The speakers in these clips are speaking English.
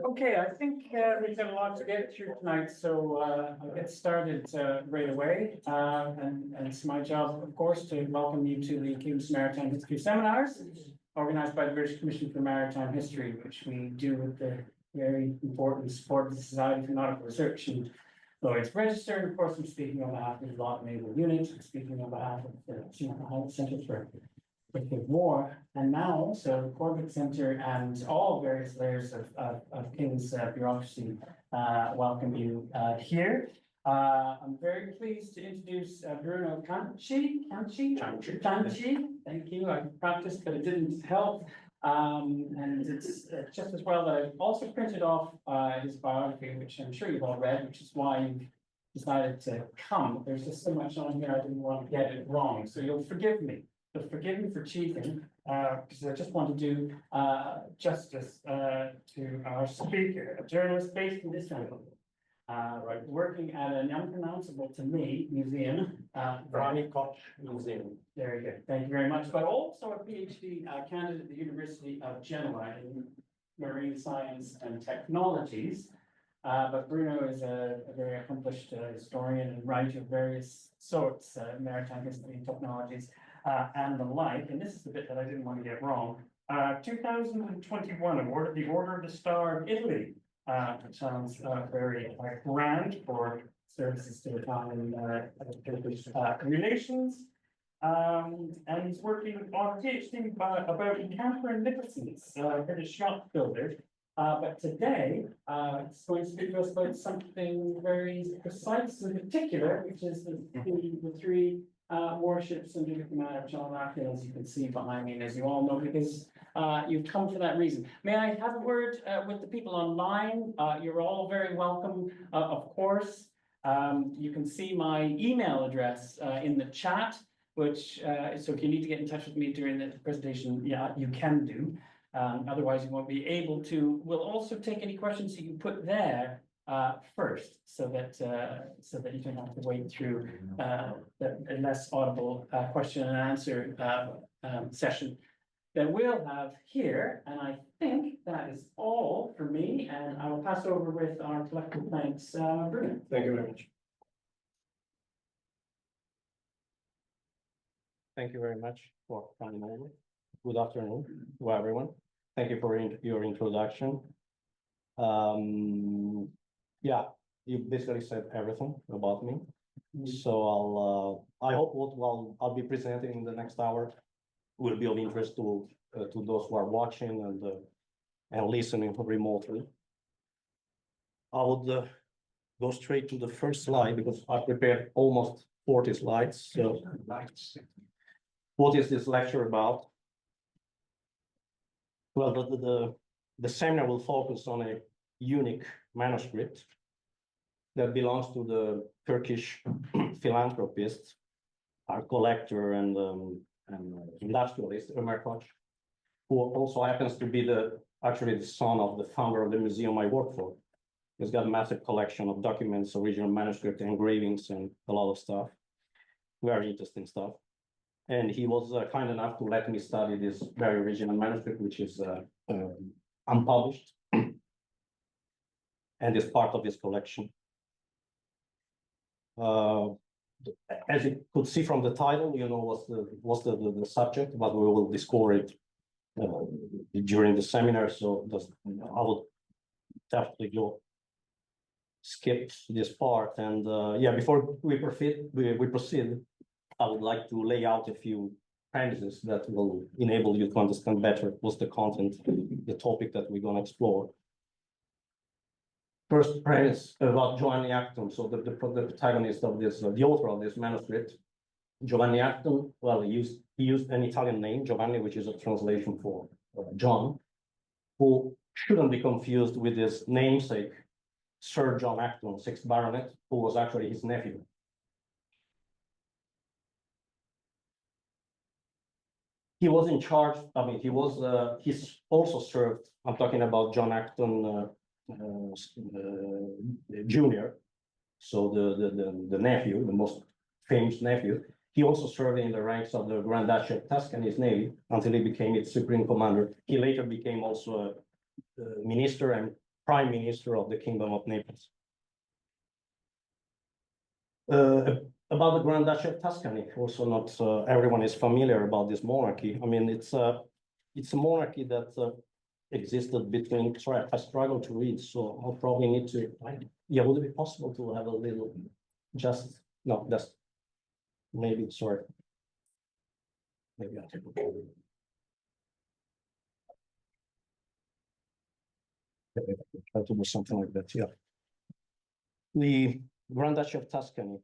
Okay, I think we've got a lot to get through tonight, so I'll get started right away. And it's my job, of course, to welcome you to the King's Maritime History Seminars, organized by the British Commission for Maritime History, which we do with the very important support of the Society for Nautical Research and Laurea's Register. And of course, I'm speaking on behalf of the Yacht Naval Unit, I'm speaking on behalf of the Centre for War, and now also the Corbett Centre and all various layers of King's bureaucracy welcome you here. I'm very pleased to introduce Bruno Cianci. Thank you. I practiced, but it didn't help. And it's just as well that I've also printed off his biography, which I'm sure you've all read, which is why you've decided to come. There's just so much on here I didn't want to get it wrong, so you'll forgive me. But forgive me for cheating, because I just want to do justice to our speaker, a journalist based in Istanbul, working at an unpronounceable to me museum, Rahmi Museum. Very good, thank you very much. But also a PhD candidate at the University of Genoa in marine science and technologies. But Bruno is a very accomplished historian and writer of various sorts, maritime history and technologies. And the like, and this is the bit that I didn't want to get wrong. 2021 awarded the Order of the Star of Italy, which sounds very grand for services to Italian relations. And he's working on a PhD about Camper Nicholsons, British yacht builder. But today, it's going to speak to us about something very precise and particular, which is the three warships under the command of John Acton, as you can see behind me, and as you all know, because you've come for that reason. May I have a word with the people online? You're all very welcome, of course. You can see my email address in the chat, which, so if you need to get in touch with me during the presentation, yeah, you can do. Otherwise, you won't be able to. We'll also take any questions that you put there first, so that you don't have to wait through the less audible question and answer session that we'll have here. And I think that is all for me, and I will pass over with our collective thanks, Bruno. Thank you very much. Thank you very much for coming over. Good afternoon to everyone. Thank you for your introduction. Yeah, you basically said everything about me. So I hope what I'll be presenting in the next hour will be of interest to those who are watching and listening remotely. I would go straight to the first slide because I prepared almost 40 slides. So what is this lecture about? Well, the seminar will focus on a unique manuscript that belongs to the Turkish philanthropist, art collector, and industrialist Ömer Koç, who also happens to be actually the son of the founder of the museum I work for. He's got a massive collection of documents, original manuscript, engravings, and a lot of stuff. Very interesting stuff. And he was kind enough to let me study this very original manuscript, which is unpublished, and is part of his collection. As you could see from the title, you know what's the subject, but we will discover it during the seminar. So I will definitely skip this part. And yeah, before we proceed, I would like to lay out a few appendices that will enable you to understand better what's the content, the topic that we're going to explore. First premise about John Acton. So the protagonist of this, the author of this manuscript, Giovanni Acton. Well, he used an Italian name, Giovanni, which is a translation for John, who shouldn't be confused with his namesake, Sir John Acton, 6th Baronet, who was actually his nephew. He was in charge. I mean, he's also served. I'm talking about John Acton Jr. So the nephew, the most famous nephew. He also served in the ranks of the Grand Duchy of Tuscan's navy until he became its supreme commander. He later became also a minister and prime minister of the Kingdom of Naples. About the Grand Duchy of Tuscany, also not everyone is familiar about this monarchy. I mean, it's a monarchy that existed between. Sorry, I struggle to read, so I'll probably need to. Yeah, would it be possible to have a little? Just no, that's maybe. Sorry, maybe I can. Try to do something like that. Yeah, the Grand Duchy of Tuscany.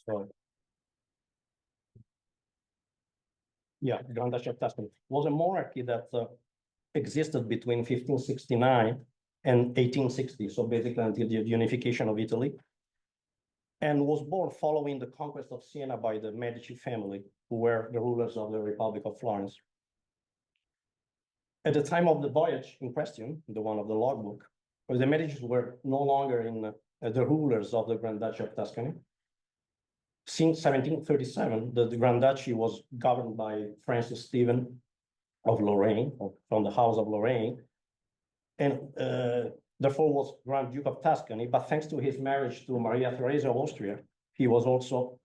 So, yeah, Grand Duchy of Tuscany was a monarchy that existed between 1569 and 1860, so basically until the unification of Italy, and was born following the conquest of Siena by the Medici family, who were the rulers of the Republic of Florence. At the time of the voyage in question, the one of the logbook, the Medici were no longer in the rulers of the Grand Duchy of Tuscany. Since 1737, the Grand Duchy was governed by Francis Stephen of Lorraine, from the House of Lorraine, and therefore was Grand Duke of Tuscany. But thanks to his marriage to Maria Theresa of Austria, he was also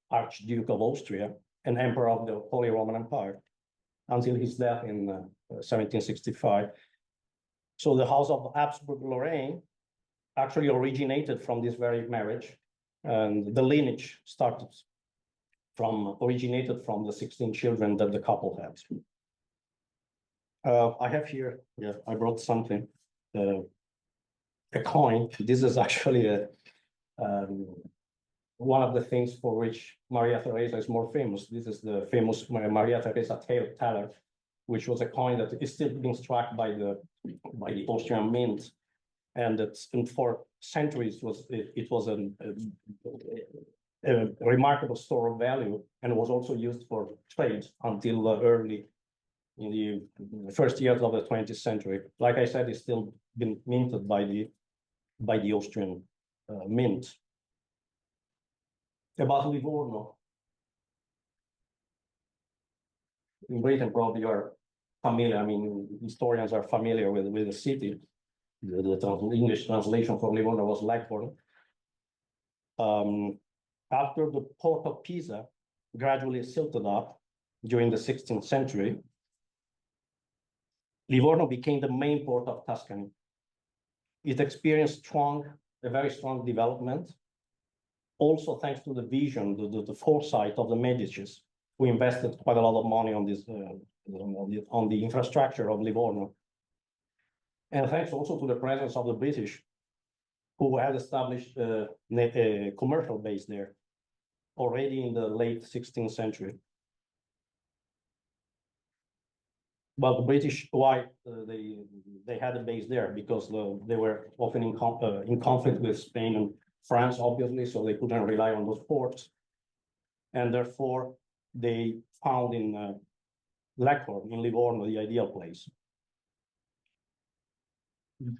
Archduke of Austria and Emperor of the Holy Roman Empire until his death in 1765. So the House of Habsburg-Lorraine actually originated from this very marriage, and the lineage originated from the 16 children that the couple had. I have here, yeah, I brought something, a coin. This is actually one of the things for which Maria Theresa is more famous. This is the famous Maria Theresa thaler, which was a coin that is still being struck by the Austrian mint, and for centuries it was a remarkable store of value, and was also used for trade until early in the first years of the 20th century. Like I said, it's still been minted by the Austrian mint. About Livorno. In Britain, probably you are familiar. I mean, historians are familiar with the city. The English translation for Livorno was Leghorn. After the port of Pisa gradually silted up during the 16th century, Livorno became the main port of Tuscany. It experienced a very strong development, also thanks to the vision, the foresight of the Medicis, who invested quite a lot of money on this, on the infrastructure of Livorno. And thanks also to the presence of the British, who had established a commercial base there already in the late 16th century. But the British, why they had a base there? Because they were often in conflict with Spain and France, obviously, so they couldn't rely on those ports. And therefore, they found in Leghorn, in Livorno, the ideal place.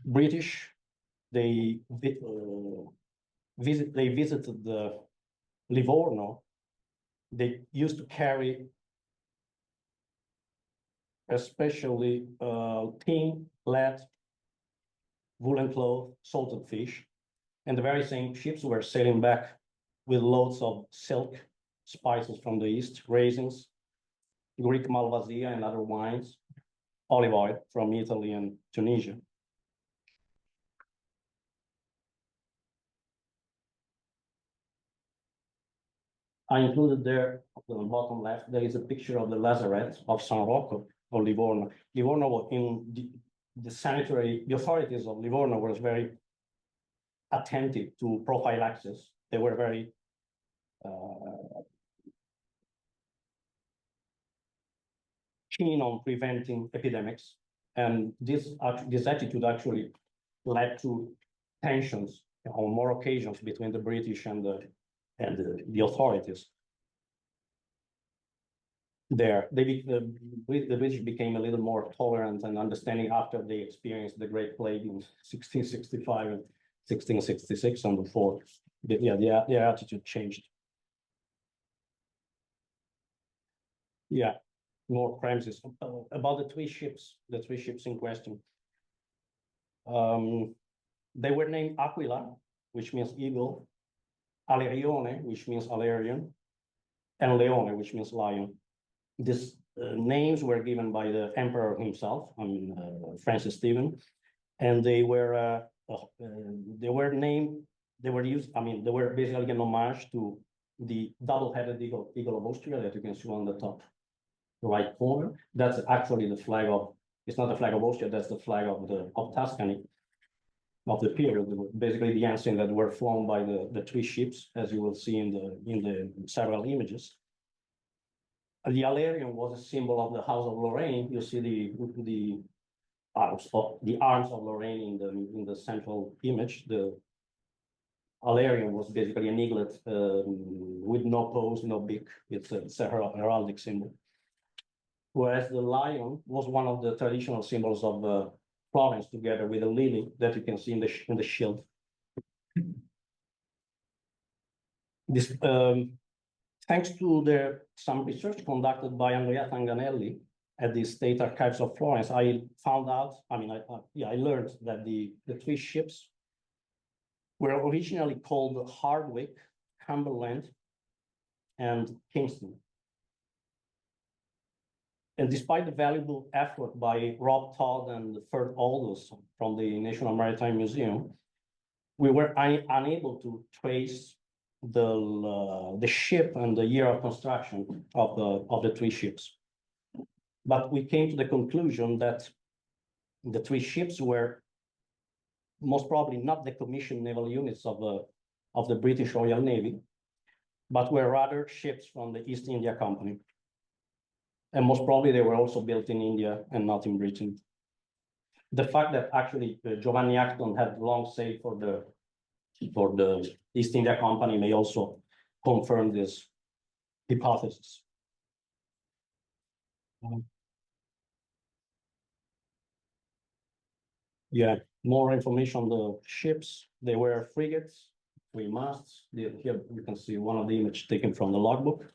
British, they visited the Livorno. They used to carry especially tin, lead, woolen cloth, salted fish, and the very same ships were sailing back with loads of silk, spices from the east, raisins, Greek malvasia and other wines, olive oil from Italy and Tunisia. I included there, on the bottom left, there is a picture of the Lazaret of San Rocco of Livorno. Livorno, in the authorities of Livorno were very attentive to prophylaxis. They were very keen on preventing epidemics, and this attitude actually led to tensions on more occasions between the British and the authorities. There, the British became a little more tolerant and understanding after they experienced the Great Plague in 1665 and 1666 and before. Yeah, their attitude changed. Yeah, more premises about the three ships in question. They were named Aquila, which means eagle, Alerione, which means Alerion, and Leone, which means lion. These names were given by the emperor himself, Francis Stephen, and they were named. They were basically an homage to the double-headed eagle of Austria that you can see on the top right corner. That's actually the flag of. It's not the flag of Austria. That's the flag of Tuscany of the period. Basically, the ensign that were flown by the three ships, as you will see in the several images. The Alerion was a symbol of the House of Lorraine. You see the arms of Lorraine in the central image. The Alerion was basically an eaglet with no pose, no beak. It's a heraldic symbol. Whereas the lion was one of the traditional symbols of Florence, together with a lily that you can see in the shield. This, thanks to some research conducted by Andrea Tanganelli at the State Archives of Florence, I found out. I learned that the three ships were originally called Hardwick, Cumberland, and Kingston. And despite the valuable effort by Rob Todd and Ferd Aldous from the National Maritime Museum, we were unable to trace the ship and the year of construction of the three ships. But we came to the conclusion that the three ships were most probably not the commissioned naval units of the British Royal Navy, but were rather ships from the East India Company. And most probably they were also built in India and not in Britain. The fact that actually Giovanni Acton had long sailed for the East India Company may also confirm this hypothesis. Yeah, more information on the ships. They were frigates, three masts. Here you can see one of the images taken from the logbook.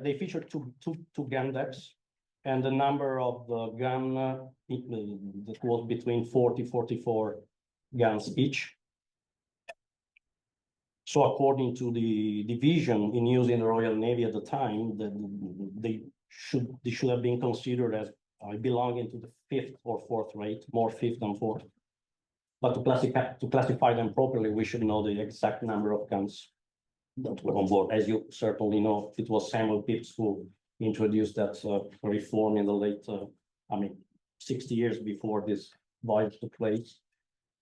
They featured two gun decks, and the number of the gun that was between 44 guns each. So according to the division in use in the Royal Navy at the time, they should have been considered as belonging to the fifth or fourth rate, more fifth than fourth. But to classify them properly, we should know the exact number of guns that were on board. As you certainly know, it was Samuel Pepys who introduced that reform in the late, 60 years before this voyage took place,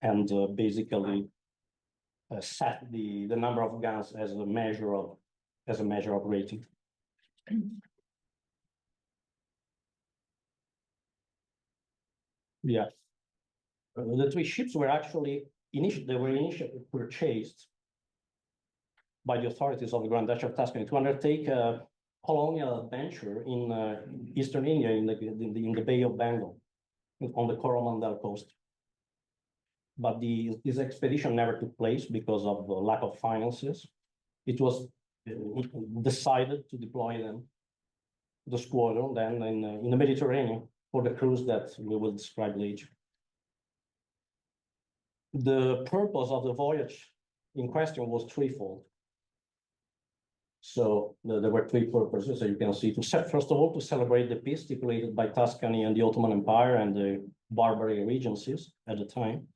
and basically set the number of guns as a measure of rating. Yeah. The three ships were actually initially purchased by the authorities of the Grand Duchy of Tuscany to undertake a colonial adventure in eastern India, in the Bay of Bengal, on the Coromandel coast. But this expedition never took place because of the lack of finances. It was decided to deploy them, the squadron, then in the Mediterranean for the cruise that we will describe later. The purpose of the voyage in question was threefold. So there were three purposes, as you can see. First of all, to celebrate the peace stipulated by Tuscany and the Ottoman Empire and the Barbary regencies at the time.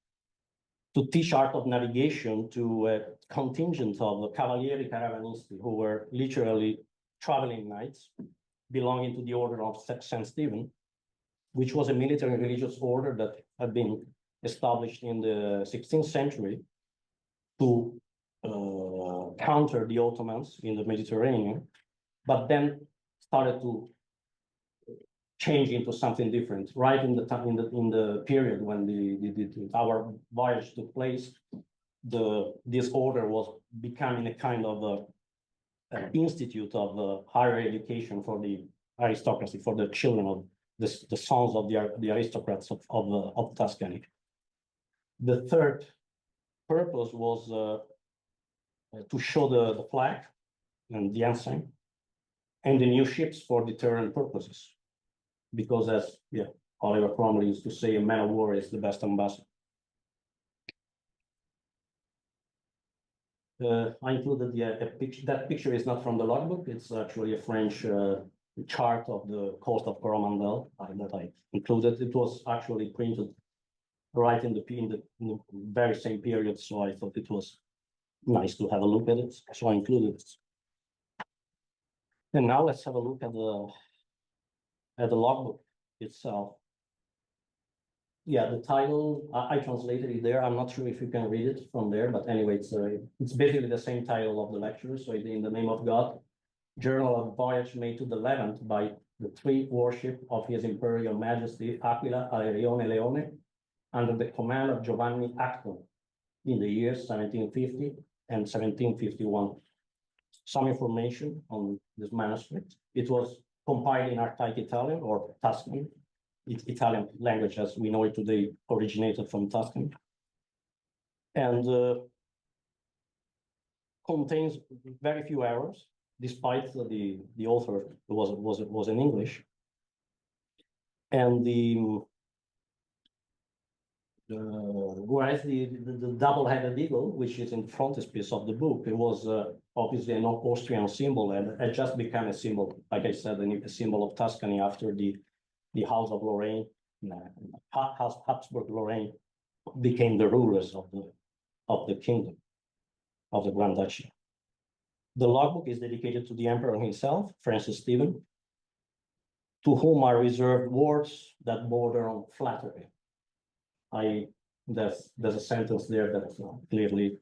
To teach art of navigation to a contingent of cavalieri caravanisti who were literally traveling knights belonging to the order of St. Stephen, which was a military and religious order that had been established in the 16th century to counter the Ottomans in the Mediterranean, but then started to change into something different. Right in the period when our voyage took place, this order was becoming a kind of institute of higher education for the aristocracy, for the children of the sons of the aristocrats of Tuscany. The third purpose was to show the flag and the ensign and the new ships for deterrent purposes. Because as Oliver Cromwell used to say, a man of war is the best ambassador. I included a picture. That picture is not from the logbook. It's actually a French chart of the coast of Coromandel that I included. It was actually printed right in the very same period, so I thought it was nice to have a look at it. So I included it. And now let's have a look at the logbook itself. Yeah, the title, I translated it there. I'm not sure if you can read it from there, but anyway, it's basically the same title of the lecture. So in the name of God, journal of voyage made to the Levant by the 3 warships of His Imperial Majesty Aquila, Alerione, Leone, under the command of Giovanni Acton in the years 1750 and 1751. Some information on this manuscript. It was compiled in archaic Italian or Tuscan. Italian language as we know it today originated from Tuscan, and contains very few errors, despite the author was in English. And whereas the double-headed eagle, which is in frontispiece of the book, it was obviously an Austrian symbol, and it just became a symbol, like I said, a symbol of Tuscany after the House of Lorraine, House Habsburg Lorraine, became the rulers of the kingdom, of the Grand Duchy. The logbook is dedicated to the emperor himself, Francis Stephen, to whom are reserved words that border on flattery. There's a sentence there that clearly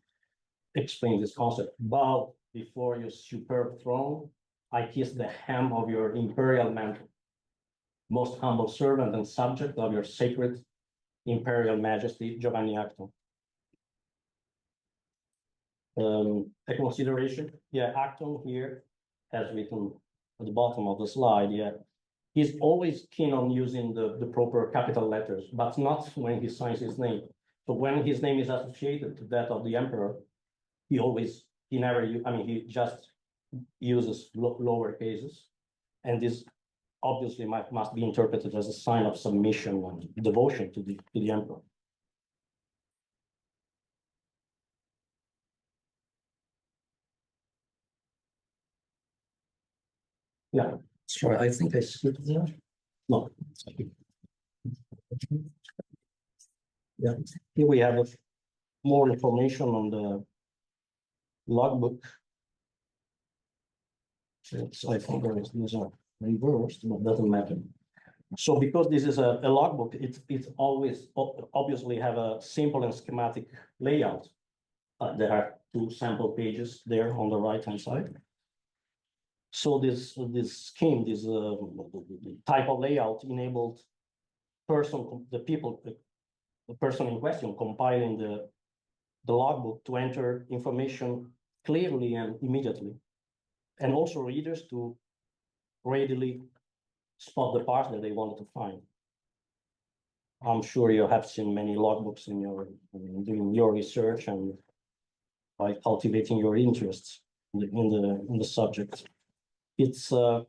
explains this concept. Bow before your superb throne, I kiss the hem of your imperial mantle. Most humble servant and subject of your sacred imperial majesty, Giovanni Acton. A consideration, Acton here, as written at the bottom of the slide, he's always keen on using the proper capital letters, but not when he signs his name. So when his name is associated to that of the emperor, he just uses lower cases, and this obviously must be interpreted as a sign of submission and devotion to the emperor. Yeah, sorry, I think I skipped that. No. Yeah, here we have more information on the logbook. I think these are reversed, but doesn't matter. So because this is a logbook, it always obviously have a simple and schematic layout. There are 2 sample pages there on the right-hand side. So this scheme, this type of layout enabled the person in question compiling the logbook to enter information clearly and immediately, and also readers to readily spot the parts that they wanted to find. I'm sure you have seen many logbooks in doing your research and by cultivating your interests in the subject. It would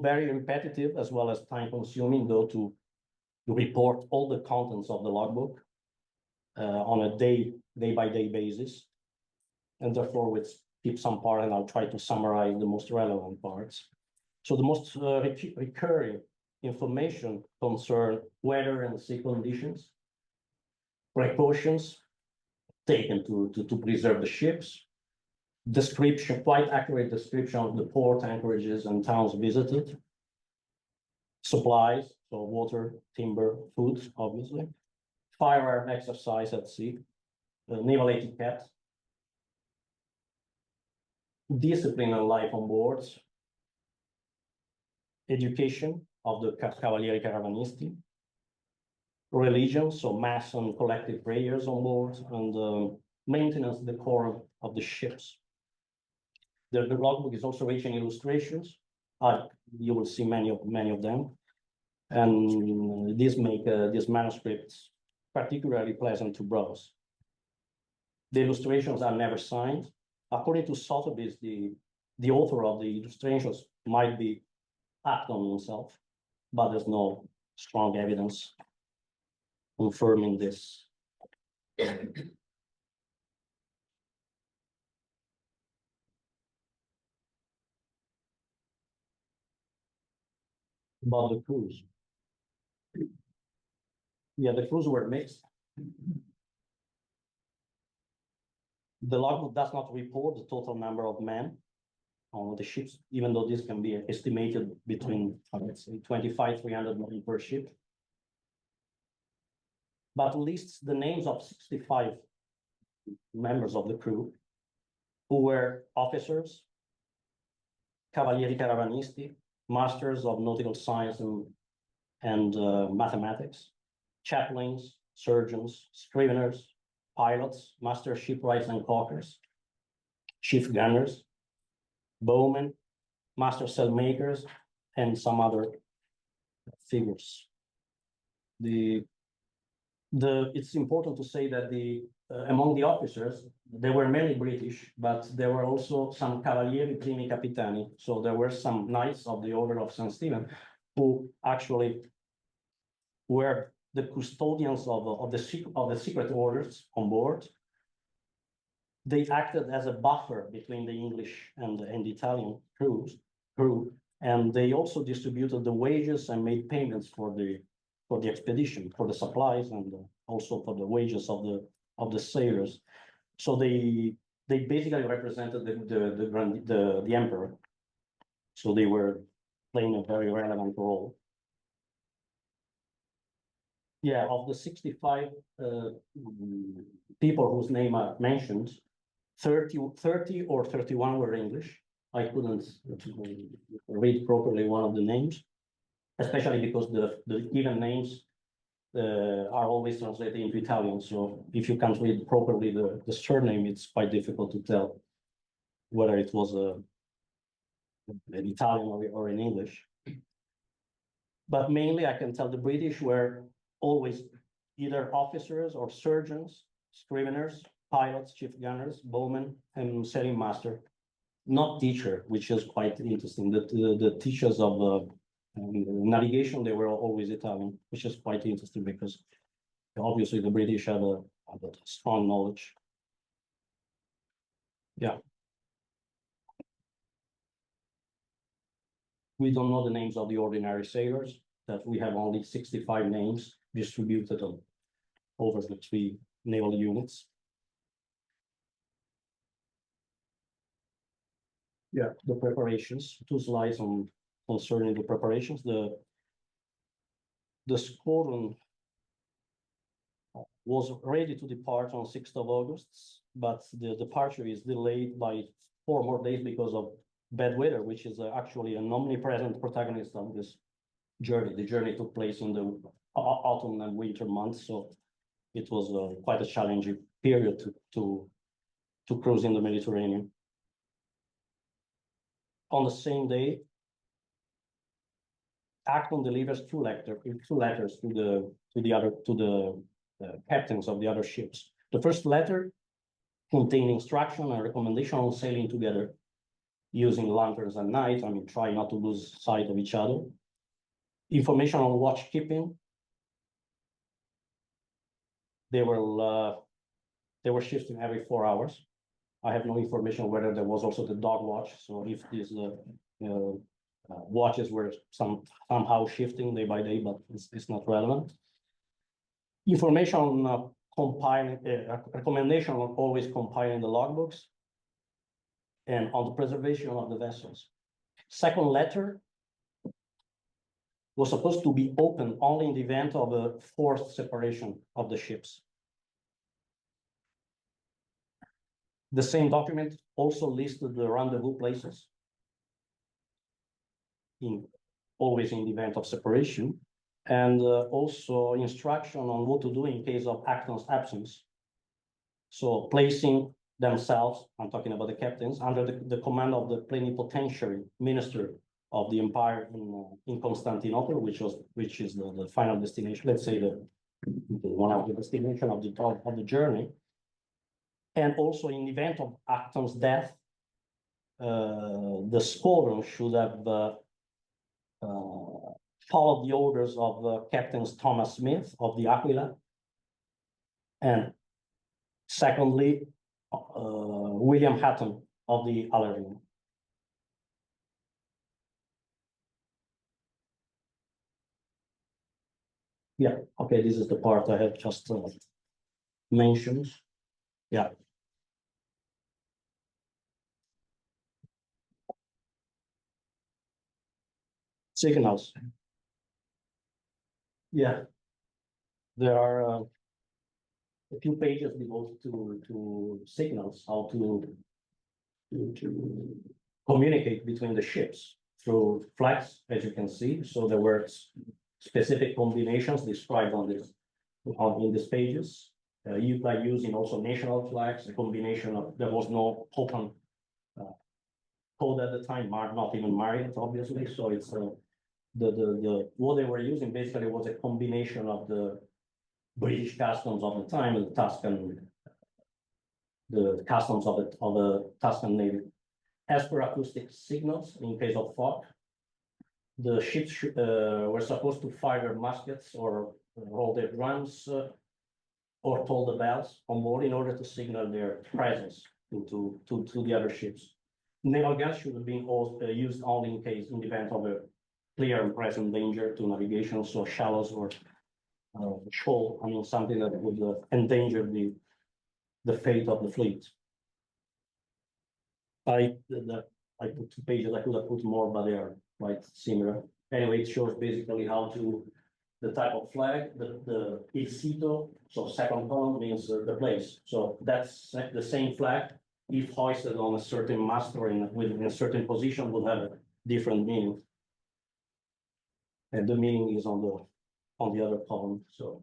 be very repetitive as well as time-consuming, though, to report all the contents of the logbook on a day-by-day basis, and therefore we'll keep some part, and I'll try to summarize the most relevant parts. So the most recurring information concern weather and sea conditions, precautions taken to preserve the ships, description, quite accurate description of the port anchorages and towns visited, supplies, so water, timber, food, obviously, firearm exercise at sea, naval etiquette, discipline and life on board, education of the Cavalieri Caravanisti, religion, so mass and collective prayers on board, and maintenance decorum of the ships. The logbook is also rich in illustrations. You will see many of them, and these make this manuscript particularly pleasant to browse. The illustrations are never signed. According to Sotheby's, the author of the illustrations might be Acton himself, but there's no strong evidence confirming this. About the crews. Yeah, the crews were mixed. The logbook does not report the total number of men on the ships, even though this can be estimated between, let's say, 25-300 men per ship. But lists the names of 65 members of the crew who were officers, cavalieri caravanisti, masters of nautical science and mathematics, chaplains, surgeons, scriveners, pilots, master shipwrights and caulkers, chief gunners, bowmen, master sailmakers, and some other figures. It's important to say that among the officers, there were many British, but there were also some cavalieri primi capitani. So there were some knights of the Order of St. Stephen who actually were the custodians of the secret orders on board. They acted as a buffer between the English and the Italian crew, and they also distributed the wages and made payments for the expedition, for the supplies, and also for the wages of the sailors. So they basically represented the emperor. So they were playing a very relevant role. Yeah, of the 65 people whose name are mentioned, 30 or 31 were English. I couldn't read properly one of the names, especially because the given names are always translated into Italian. So if you can't read properly the surname, it's quite difficult to tell whether it was an Italian or in English. But mainly I can tell the British were always either officers or surgeons, scriveners, pilots, chief gunners, bowmen, and sailing master, not teacher, which is quite interesting. The teachers of navigation, they were always Italian, which is quite interesting because obviously the British have a strong knowledge. Yeah. We don't know the names of the ordinary sailors, that we have only 65 names distributed over the 3 naval units. Yeah, the preparations, 2 slides concerning the preparations. The squadron was ready to depart on 6th of August, but the departure is delayed by 4 more days because of bad weather, which is actually an omnipresent protagonist of this journey. The journey took place in the autumn and winter months, so it was quite a challenging period to cruise in the Mediterranean. On the same day, Acton delivers 2 letters to the captains of the other ships. The first letter contained instruction and recommendation on sailing together, using lanterns at night. I mean, try not to lose sight of each other. Information on watch keeping. They were shifting every 4 hours. I have no information whether there was also the dog watch. So if these watches were somehow shifting day by day, but it's not relevant. Information on compiling, recommendation on always compiling the logbooks, and on the preservation of the vessels. Second letter was supposed to be opened only in the event of a forced separation of the ships. The same document also listed the rendezvous places, always in the event of separation, and also instruction on what to do in case of Acton's absence. So placing themselves, I'm talking about the captains, under the command of the plenipotentiary minister of the empire in Constantinople, which is the final destination. Let's say one of the destination of the journey. And also in the event of Acton's death, the squadron should have followed the orders of Captains Thomas Smith of the Aquila, and secondly, William Hatton of the Alarion. Yeah, okay, this is the part I have just mentioned. Yeah. Signals. Yeah. There are a few pages devoted to signals, how to communicate between the ships through flags, as you can see. So there were specific combinations described on this in these pages. By using also national flags, a combination of, there was no open code at the time, not even Marriott, obviously. So it's the what they were using basically was a combination of the British customs of the time and the customs of the Tuscan Navy. As per acoustic signals, in case of fog, the ships were supposed to fire their muskets or roll their drums or toll the bells on board in order to signal their presence to the other ships. Naval guns should have been used only in the event of a clear and present danger to navigation, so shallows or shoal, I mean, something that would endanger the fate of the fleet. I put 2 pages, I could have put more, but they are quite similar. Anyway, it shows basically how the type of flag, the il sito, so second column means the place. So that's the same flag, if hoisted on a certain mast or within a certain position, would have a different meaning. And the meaning is on the other column, so.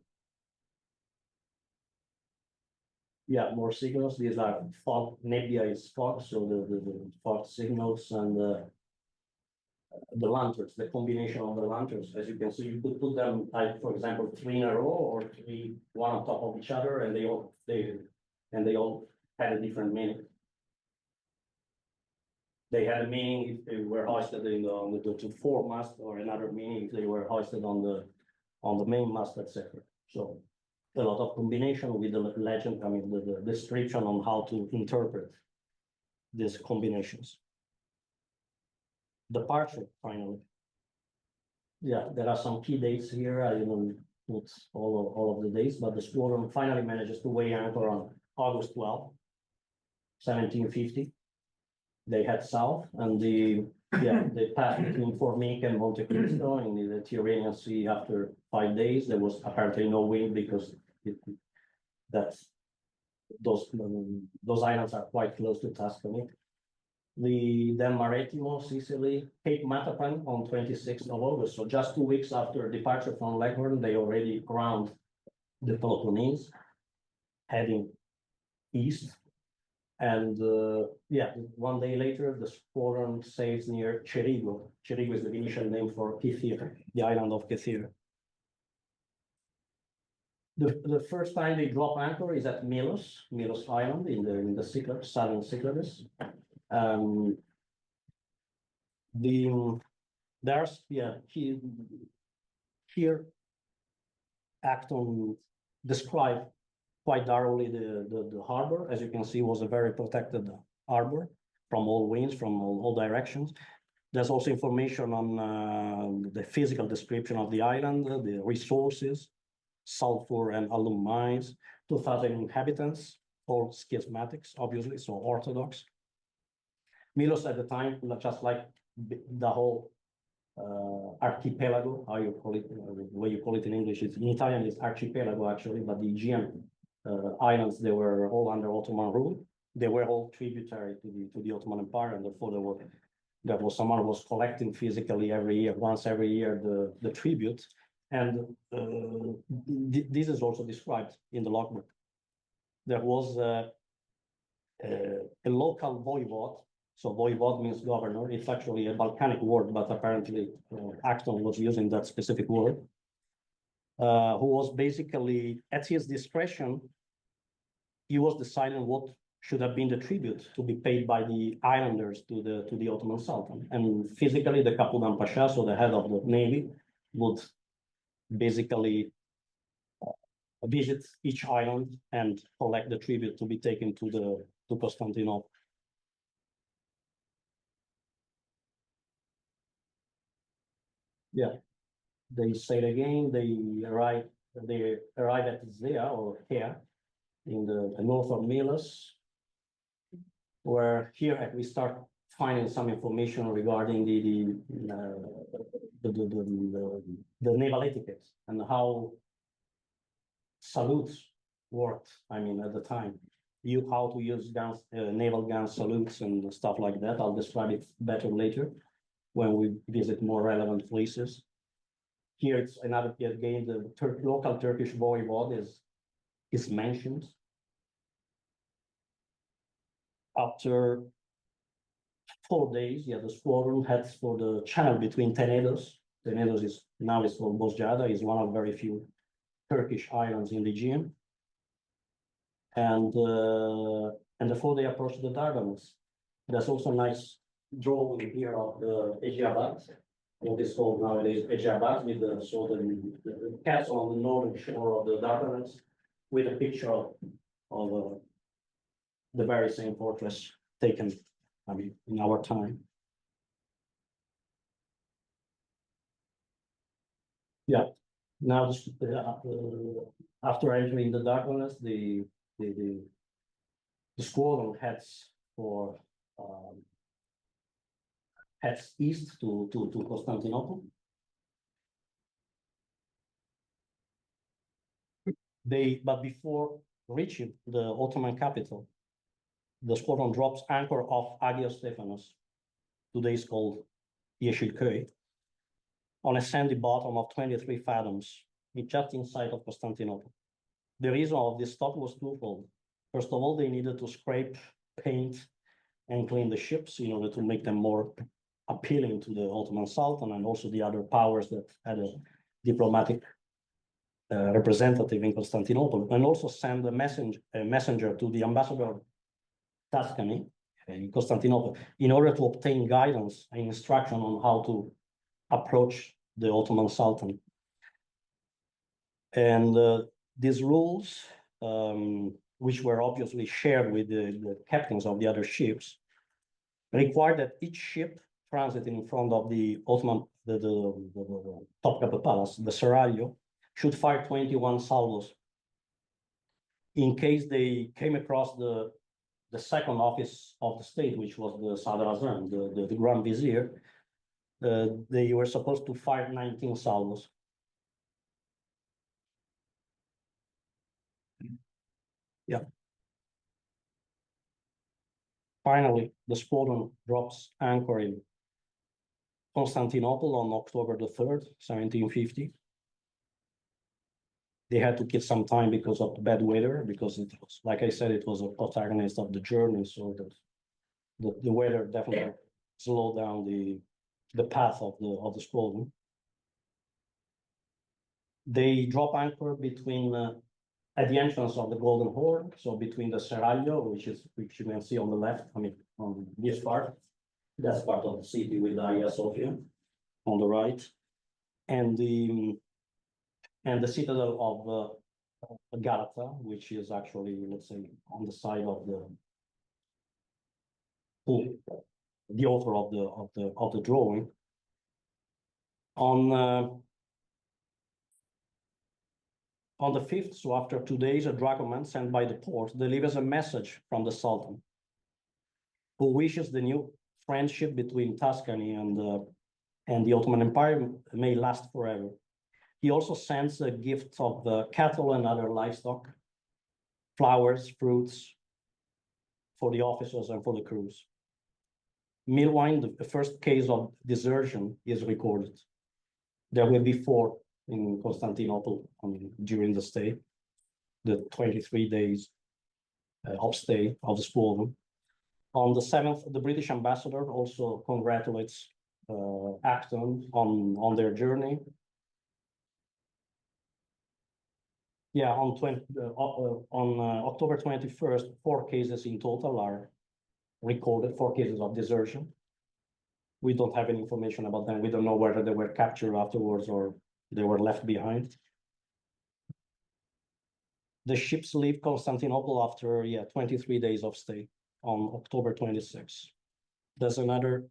Yeah, more signals. These are fog. Nebia is fog, so the fog signals and the lanterns, the combination of the lanterns. As you can see, you could put them, like, for example, 3 in a row or 3, one on top of each other, and they all had a different meaning. They had a meaning if they were hoisted on the foremast, or another meaning if they were hoisted on the mainmast, etc. So a lot of combination with the legend, I mean, the description on how to interpret these combinations. Departure, finally. Yeah, there are some key dates here. I didn't put all of the dates, but the squadron finally manages to weigh anchor on August 12, 1750. They head south, and they passed between Formica and Monte Cristo in the Tyrrhenian Sea after 5 days. There was apparently no wind because those islands are quite close to Tuscany. Then Maritimo, Sicily, Cape Matapan on 26th of August. So just 2 weeks after departure from Leghorn, they already ground the Peloponnese, heading east. And 1 day later, the squadron sails near Cerigo. Cerigo is the Venetian name for Kythia, the island of Kythia. The first time they drop anchor is at Milos Island in the southern Cyclades. Here Acton described quite thoroughly the harbor. As you can see, was a very protected harbor from all winds, from all directions. There's also information on the physical description of the island, the resources, sulfur and alum mines, 2,000 inhabitants, all schismatics, obviously, so Orthodox. Milos at the time, just like the whole archipelago, how you call it, the way you call it in English, in Italian it's archipelago actually, but the Aegean islands, they were all under Ottoman rule. They were all tributary to the Ottoman Empire, and therefore someone was collecting physically once every year, the tribute. And this is also described in the logbook. There was a local voivode. So voivode means governor. It's actually a Balkanic word, but apparently Acton was using that specific word, who was basically, at his discretion, he was deciding what should have been the tribute to be paid by the islanders to the Ottoman Sultan. And physically, the Capudan Pasha, so the head of the navy, would basically visit each island and collect the tribute to be taken to Constantinople. Yeah, they sail again. They arrive at Zea or here in the north of Milos, where here we start finding some information regarding the naval etiquette and how salutes worked. I mean, at the time, how to use guns, naval gun salutes and stuff like that. I'll describe it better later when we visit more relevant places. Here it's another again, the local Turkish voivode is mentioned. After 4 days, the squadron heads for the channel between Tenedos. Tenedos is now it's called Bozcaada, is one of very few Turkish islands in the Aegean. And before they approach the Dardanelles, there's also a nice drawing here of the Eceabat, what is called nowadays Eceabat, with the sort of the castle on the northern shore of the Dardanelles, with a picture of the very same fortress taken, I mean, in our time. Yeah. Now, after entering the Dardanelles, the squadron heads east to Constantinople. But before reaching the Ottoman capital, the squadron drops anchor off Agios Stephanos, today is called Yeşilköy, on a sandy bottom of 23 fathoms, just inside of Constantinople. The reason of this stop was twofold. First of all, they needed to scrape, paint, and clean the ships in order to make them more appealing to the Ottoman Sultan and also the other powers that had a diplomatic representative in Constantinople, and also send a messenger to the ambassador of Tuscany in Constantinople in order to obtain guidance and instruction on how to approach the Ottoman Sultan. And these rules, which were obviously shared with the captains of the other ships, required that each ship transiting in front of the Ottoman, the Topkapi Palace, the Seraglio, should fire 21 salvos. In case they came across the second office of the state, which was the Sadrazam, the Grand Vizier, they were supposed to fire 19 salvos. Yeah. Finally, the squadron drops anchor in Constantinople on October the 3rd, 1750. They had to kill some time because of the bad weather, because it was, like I said, it was a protagonist of the journey, so that the weather definitely slowed down the path of the squadron. They drop anchor between at the entrance of the Golden Horn, so between the Seraglio, which you can see on the left, I mean on this part, that's part of the city with Hagia Sophia on the right, and the citadel of Galata, which is actually, let's say, on the side of the author of the drawing. On the 5th, so after 2 days, a dragoman sent by the port delivers a message from the Sultan, who wishes the new friendship between Tuscany and the Ottoman Empire may last forever. He also sends a gift of cattle and other livestock, flowers, fruits for the officers and for the crews. Meanwhile, the first case of desertion is recorded. There will be 4 in Constantinople during the stay, the 23 days of stay of the squadron. On the 7th, the British ambassador also congratulates Acton on their journey. Yeah, on October 21st, 4 cases in total are recorded, 4 cases of desertion. We don't have any information about them. We don't know whether they were captured afterwards or they were left behind. The ships leave Constantinople after 23 days of stay on October 26th. There's another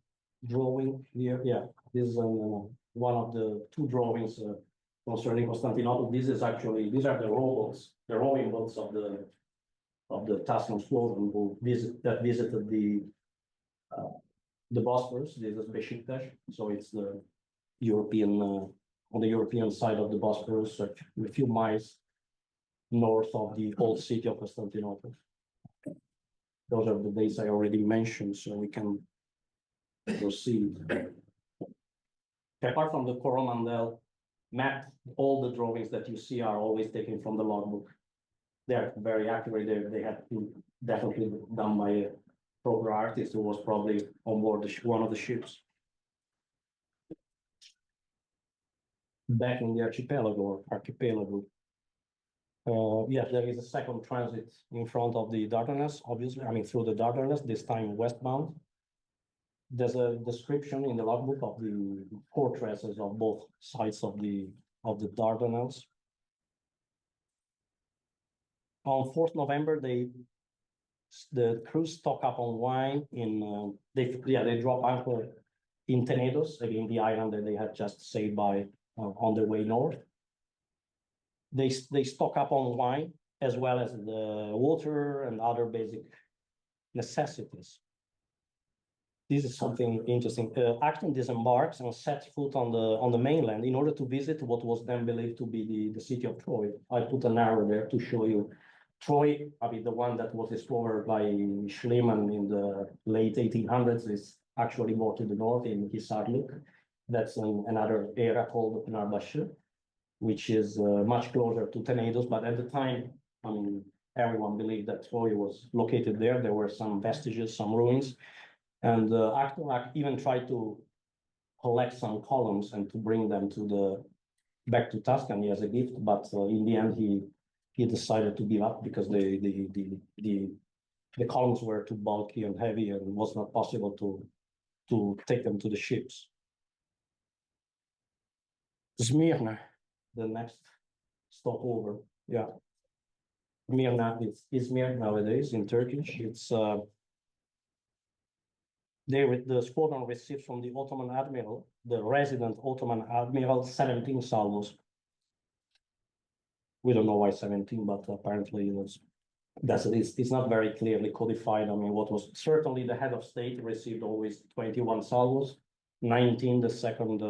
drawing here. Yeah, this is one of the 2 drawings concerning Constantinople. This is actually, these are the rowboats, the rowing boats of the Tuscan squadron that visited the Bosphorus. This is Beşiktaş, so it's the European on the European side of the Bosphorus, a few miles north of the old city of Constantinople. Those are the dates I already mentioned, so we can proceed. Apart from the Coromandel map, all the drawings that you see are always taken from the logbook. They're very accurate. They have been definitely done by a proper artist who was probably on board one of the ships. Back in the archipelago. There is a second transit in front of the Dardanelles, obviously, I mean, through the Dardanelles, this time westbound. There's a description in the logbook of the fortresses of both sides of the Dardanelles. On 4th November, the crews stock up on wine in, they drop anchor in Tenedos, again, the island that they had just sailed by on their way north. They stock up on wine as well as the water and other basic necessities. This is something interesting. Acton disembarks and sets foot on the mainland in order to visit what was then believed to be the city of Troy. I put an arrow there to show you Troy. I mean, the one that was discovered by Schliemann in the late 1800s is actually more to the north in Hisarlik. That's another area called Pınarbaşı, which is much closer to Tenedos. But at the time, I mean, everyone believed that Troy was located there. There were some vestiges, some ruins. And Acton even tried to collect some columns and to bring them back to Tuscany as a gift. But in the end, he decided to give up because the columns were too bulky and heavy and it was not possible to take them to the ships. Smyrna, the next stopover. Yeah. Smyrna is Izmir nowadays in Turkish. It's the squadron received from the Ottoman admiral, the resident Ottoman admiral, 17 salvos. We don't know why 17, but apparently it's not very clearly codified. I mean, what was certainly the head of state received always 21 salvos, 19 the second,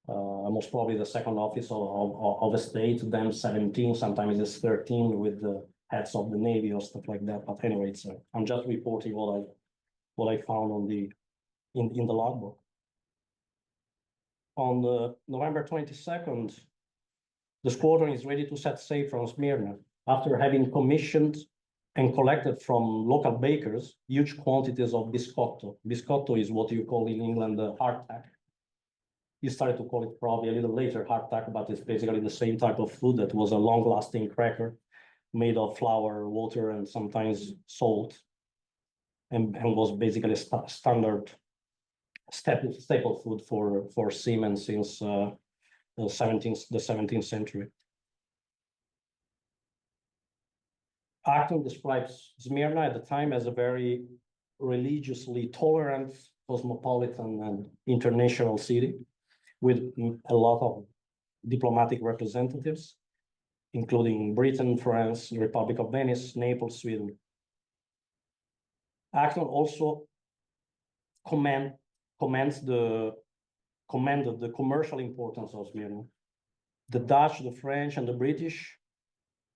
most probably the second officer of a state, then 17, sometimes it's 13 with the heads of the navy or stuff like that. But anyway, I'm just reporting what I found in the logbook. On November 22nd, the squadron is ready to set sail from Smyrna after having commissioned and collected from local bakers huge quantities of biscotto. Biscotto is what you call in England hardtack. You started to call it probably a little later hardtack, but it's basically the same type of food that was a long-lasting cracker made of flour, water, and sometimes salt, and was basically a standard staple food for seamen since the 17th century. Acton describes Smyrna at the time as a very religiously tolerant, cosmopolitan, and international city with a lot of diplomatic representatives, including Britain, France, the Republic of Venice, Naples, Sweden. Acton also commended the commercial importance of Smyrna. The Dutch, the French, and the British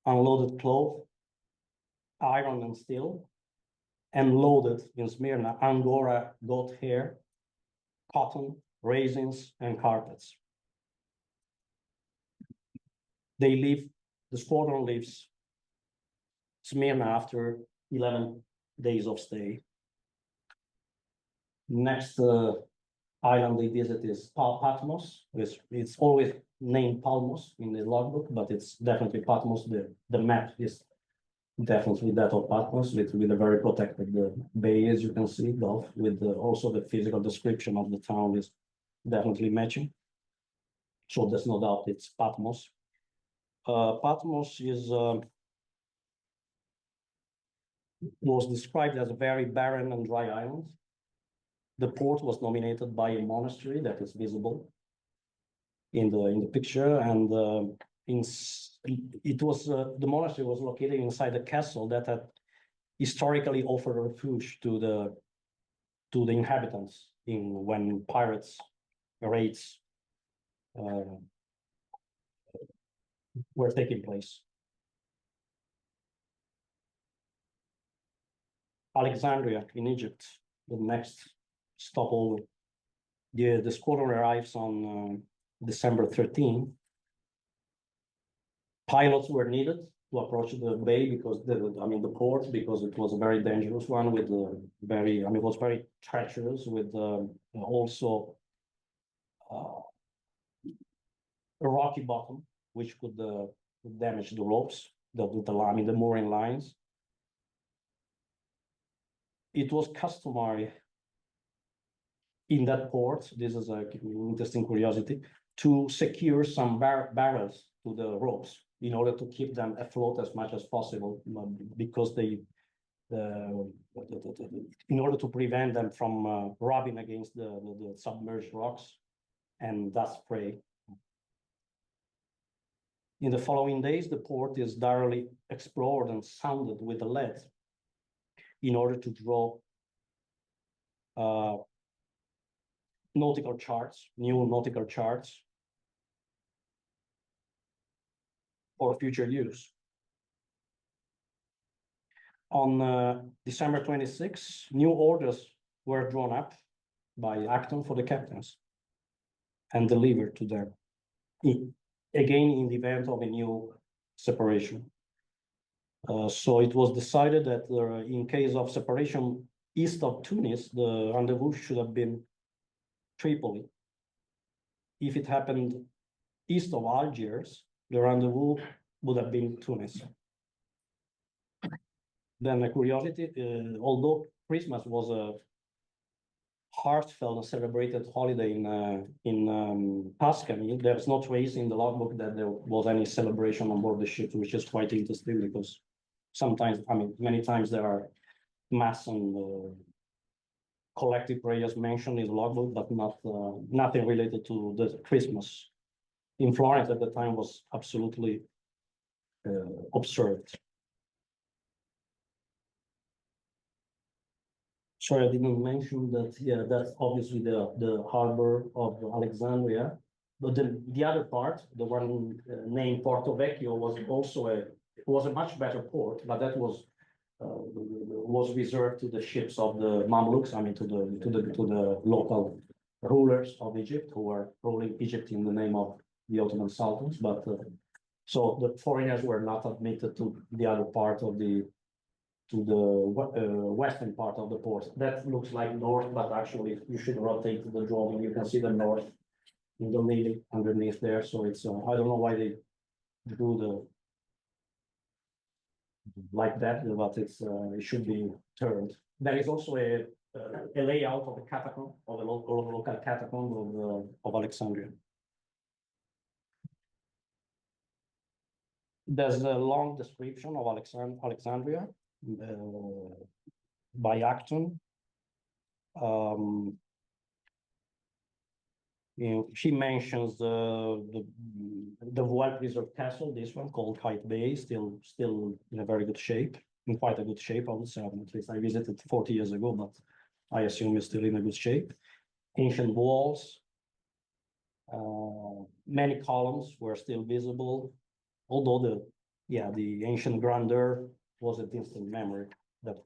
unloaded cloth, iron and steel, and loaded in Smyrna Angora goat hair, cotton, raisins, and carpets. The squadron leaves Smyrna after 11 days of stay. Next island they visit is Patmos. It's always named Palmos in the logbook, but it's definitely Patmos. The map is definitely that of Patmos with a very protected bay, as you can see, Gulf, with also the physical description of the town is definitely matching. So there's no doubt it's Patmos. Patmos was described as a very barren and dry island. The port was dominated by a monastery that is visible in the picture, and the monastery was located inside a castle that had historically offered refuge to the inhabitants when pirates raids were taking place. Alexandria in Egypt, the next stopover. The squadron arrives on December 13. Pilots were needed to approach the bay because the port, because it was a very dangerous one with it was very treacherous with also a rocky bottom, which could damage the ropes, the mooring lines. It was customary in that port, this is an interesting curiosity, to secure some barrels to the ropes in order to keep them afloat as much as possible, because in order to prevent them from rubbing against the submerged rocks and thus prey. In the following days, the port is thoroughly explored and sounded with the lead in order to draw nautical charts, new nautical charts for future use. On December 26, new orders were drawn up by Acton for the captains and delivered to them, again in the event of a new separation. So it was decided that in case of separation east of Tunis, the rendezvous should have been Tripoli. If it happened east of Algiers, the rendezvous would have been Tunis. Then a curiosity, although Christmas was a heartfelt and celebrated holiday in Tuscany, there's no trace in the logbook that there was any celebration on board the ship, which is quite interesting because sometimes, many times there are mass and collective prayers mentioned in the logbook, but nothing related to the Christmas. In Florence at the time was absolutely observed. Sorry, I didn't mention that. Yeah, that's obviously the harbor of Alexandria. But the other part, the one named Porto Vecchio, was also a much better port, but that was reserved to the ships of the Mamluks. To the local rulers of Egypt who were ruling Egypt in the name of the Ottoman Sultans. But so the foreigners were not admitted to the other part of the western part of the port. That looks like north, but actually you should rotate the drawing. You can see the north in the middle underneath there. So it's I don't know why they drew the like that, but it's it should be turned. There is also a layout of the catacomb, of the local catacomb of Alexandria. There's a long description of Alexandria by Acton. She mentions the well-preserved castle, this one called Kite Bay, still in a very good shape, in quite a good shape, I would say. At least I visited 40 years ago, but I assume it's still in a good shape. Ancient walls, many columns were still visible, although the ancient grandeur was a distant memory. That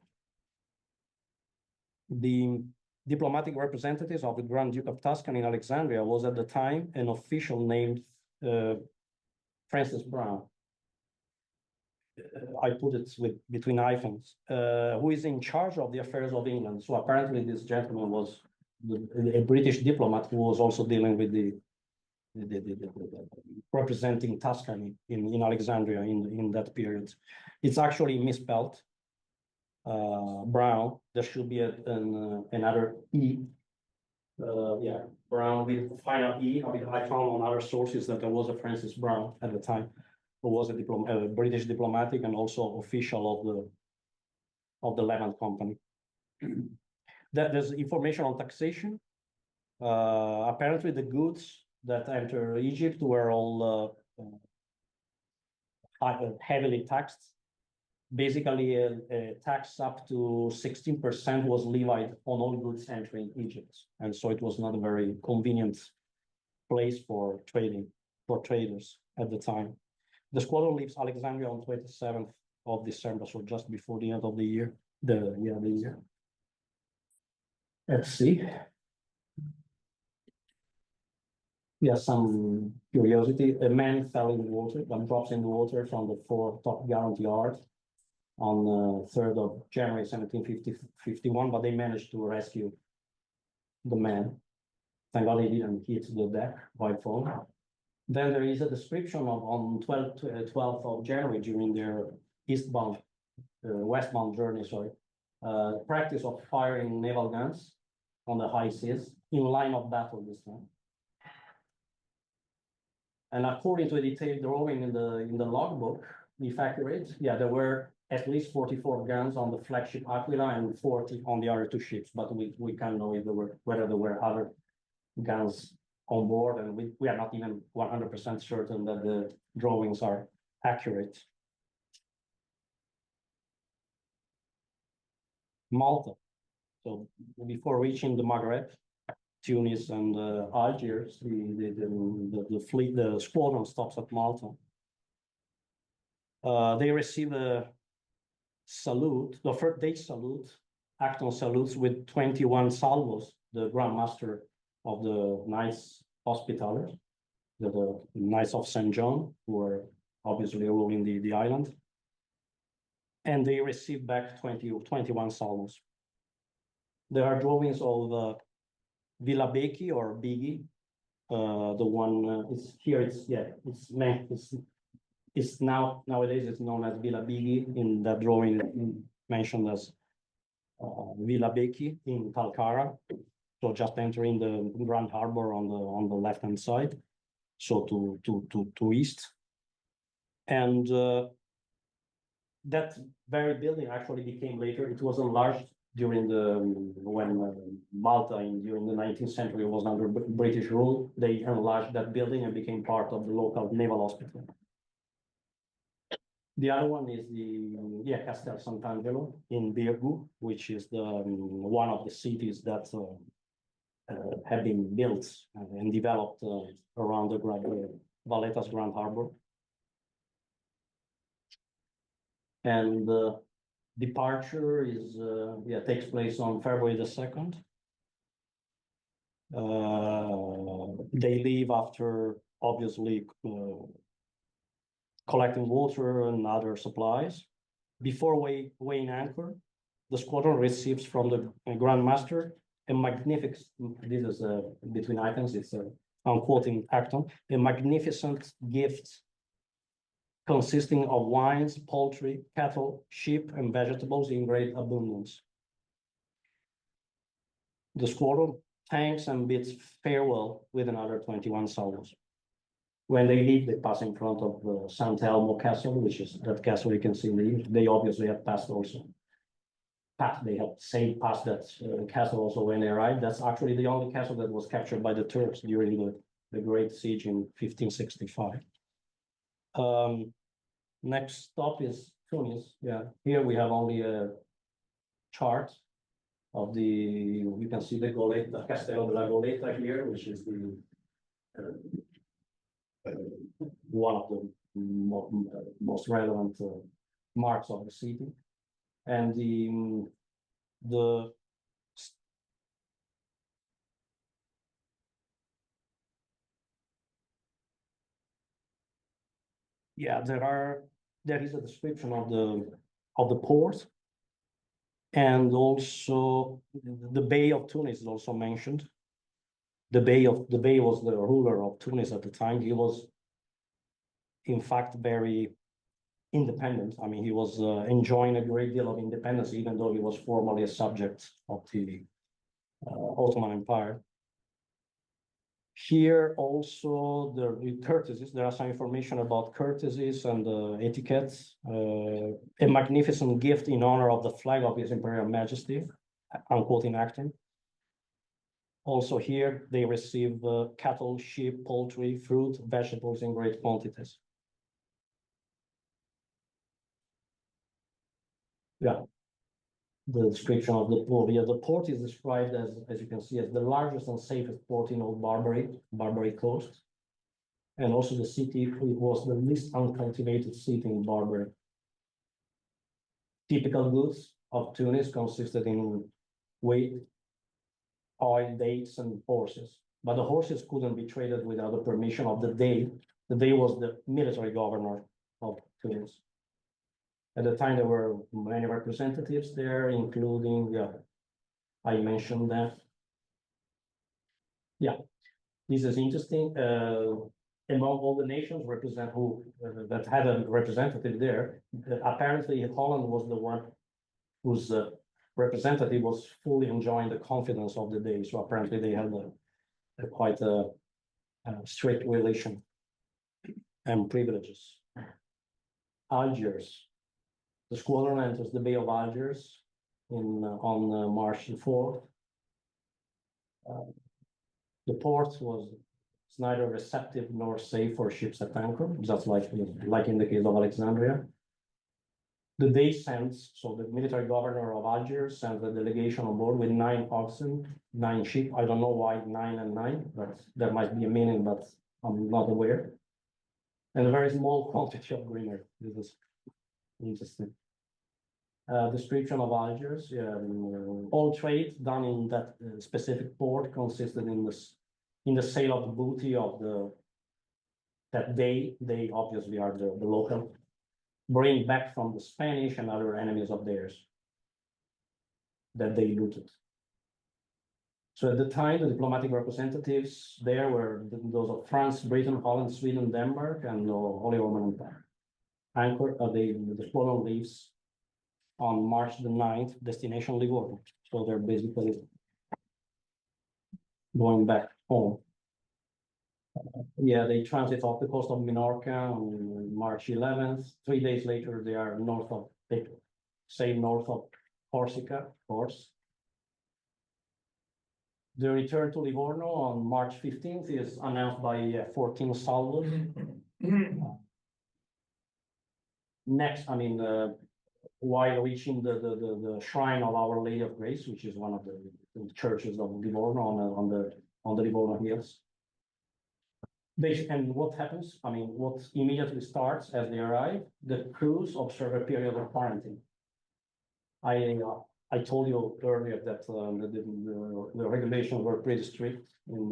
the diplomatic representatives of the Grand Duke of Tuscany in Alexandria was at the time an official named Francis Brown. I put it between hyphens, who is in charge of the affairs of England. So apparently this gentleman was a British diplomat who was also dealing with representing Tuscany in Alexandria in that period. It's actually misspelled. Brown. There should be another E. Yeah, Brown with final E. I found on other sources that there was a Francis Brown at the time, who was a British diplomatic and also official of the Levant Company. There's information on taxation. Apparently, the goods that enter Egypt were all heavily taxed. Basically, a tax up to 16% was levied on all goods entering Egypt, and so it was not a very convenient place for traders at the time. The squadron leaves Alexandria on 27th of December, so just before the end of the year. The year. Let's see. Yeah, some curiosity. A man fell in the water, one drops in the water from the fore-top gallant yard on 3rd of January 1751, but they managed to rescue the man. Thank God they didn't hit the deck by fall. Then there is a description of on 12th of January during their westbound journey, practice of firing naval guns on the high seas in line of battle this time. And according to a detailed drawing in the logbook, if accurate, yeah, there were at least 44 guns on the flagship Aquila and 40 on the other two ships, but we can't know if whether there were other guns on board, and we are not even 100% certain that the drawings are accurate. Malta. So before reaching the Maghreb, Tunis and Algiers, the fleet, the squadron stops at Malta. They receive a salute. The first they salute. Acton salutes with 21 salvos, the Grand Master of the Knights Hospitallers, the Knights of St. John, who were obviously ruling the island. And they receive back 21 salvos. There are drawings of Villa Becchi or Biggie. The one is here. It's nowadays it's known as Villa Bighi. In that drawing mentioned as Villa Becchi in Talcara. So just entering the Grand Harbor on the left hand side, so to east, and that very building actually became later. It was enlarged during when Malta during the 19th century was under British rule. They enlarged that building and became part of the local naval hospital. The other one is the Castel Sant'Angelo in Birgu, which is the one of the cities that have been built and developed around the Valletta's Grand Harbor. And the departure is takes place on February the 2nd. They leave after obviously collecting water and other supplies. Before weighing anchor, the squadron receives from the Grand Master a magnificent, this is between items, I'm quoting Acton, a magnificent gift consisting of wines, poultry, cattle, sheep, and vegetables in great abundance. The squadron thanks and bids farewell with another 21 salvos. When they leave, they pass in front of Sant'Elmo Castle, which is that castle you can see in the image. They obviously have passed also. They have sailed past that castle also when they arrived. That's actually the only castle that was captured by the Turks during the Great Siege in 1565. Next stop is Tunis. Yeah, here we have only a chart of you can see the Goleta, Castello della Goleta here, which is the one of the most relevant marks of the city. And there is a description of the port, and also the Bay of Tunis is also mentioned. the Bey was the ruler of Tunis at the time. He was, in fact, very independent. I mean, he was enjoying a great deal of independence, even though he was formally a subject of the Ottoman Empire. Here also the courtesies, there are some information about courtesies and etiquette. A magnificent gift in honor of the flag of His Imperial Majesty, I'm quoting Acton. Also here, they receive cattle, sheep, poultry, fruit, vegetables in great quantities. Yeah, the description of the port. Yeah, the port is described as you can see, as the largest and safest port in old Barbary coast. And also the city, it was the least uncultivated city in Barbary. Typical goods of Tunis consisted in wheat, oil, dates, and horses. But the horses couldn't be traded without the permission of the Dey. The Dey was the military governor of Tunis. At the time, there were many representatives there, including, I mentioned that. Yeah, this is interesting. Among all the nations that had a representative there, apparently Holland was the one whose representative was fully enjoying the confidence of the Dey. So apparently they had quite a strict relation and privileges. Algiers. The squadron enters the Bay of Algiers on March 4th. The port was neither receptive nor safe for ships at anchor, just like in the case of Alexandria. The Dey sends, so the military governor of Algiers sends a delegation on board with 9 oxen, 9 sheep. I don't know why 9 and 9, but there might be a meaning, but I'm not aware. And a very small quantity of greenery. This is interesting. Description of Algiers. All trade done in that specific port consisted in the sale of the booty of that they obviously are the local, bring back from the Spanish and other enemies of theirs that they looted. So at the time, the diplomatic representatives there were those of France, Britain, Holland, Sweden, Denmark, and the Holy Roman Empire. The squadron leaves on March the 9th, destination Livorno. So they're basically going back home. They transit off the coast of Minorca on March 11th. 3 days later, they are north of Corsica, of course. The return to Livorno on March 15th is announced by 14 salvos. Next, while reaching the shrine of Our Lady of Grace, which is one of the churches of Livorno on the Livorno hills. And what happens? What immediately starts as they arrive, the crews observe a period of quarantine. I told you earlier that the regulations were pretty strict in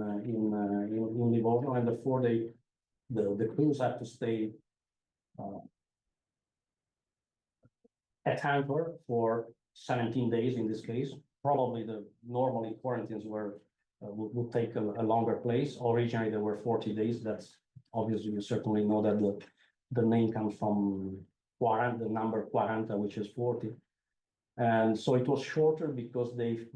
Livorno, and therefore the crews have to stay at anchor for 17 days in this case. Probably normally quarantines would take a longer place. Originally, there were 40 days. That's obviously, you certainly know that the name comes from quaranta, the number 40, which is 40. And so it was shorter because the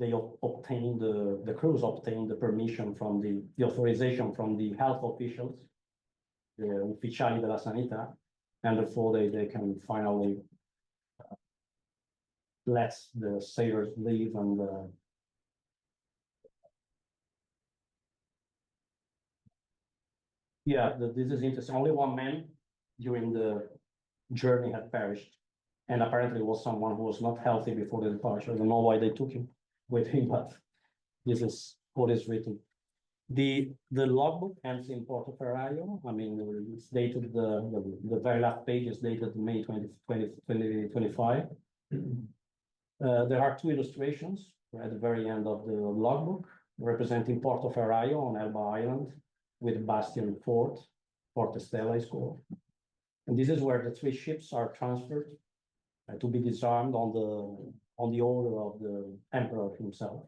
crews obtained the permission from the authorization from the health officials, the Ufficiali della Sanità, and therefore they can finally let the sailors leave and this is interesting. Only one man during the journey had perished, and apparently it was someone who was not healthy before the departure. I don't know why they took him with him, but this is what is written. The logbook ends in Portoferraio. It's dated, the very last page is dated May 2025. There are 2 illustrations at the very end of the logbook representing Portoferraio on Elba Island with Bastion Fort, Fort Estella is called. And this is where the 3 ships are transferred to be disarmed on the order of the emperor himself.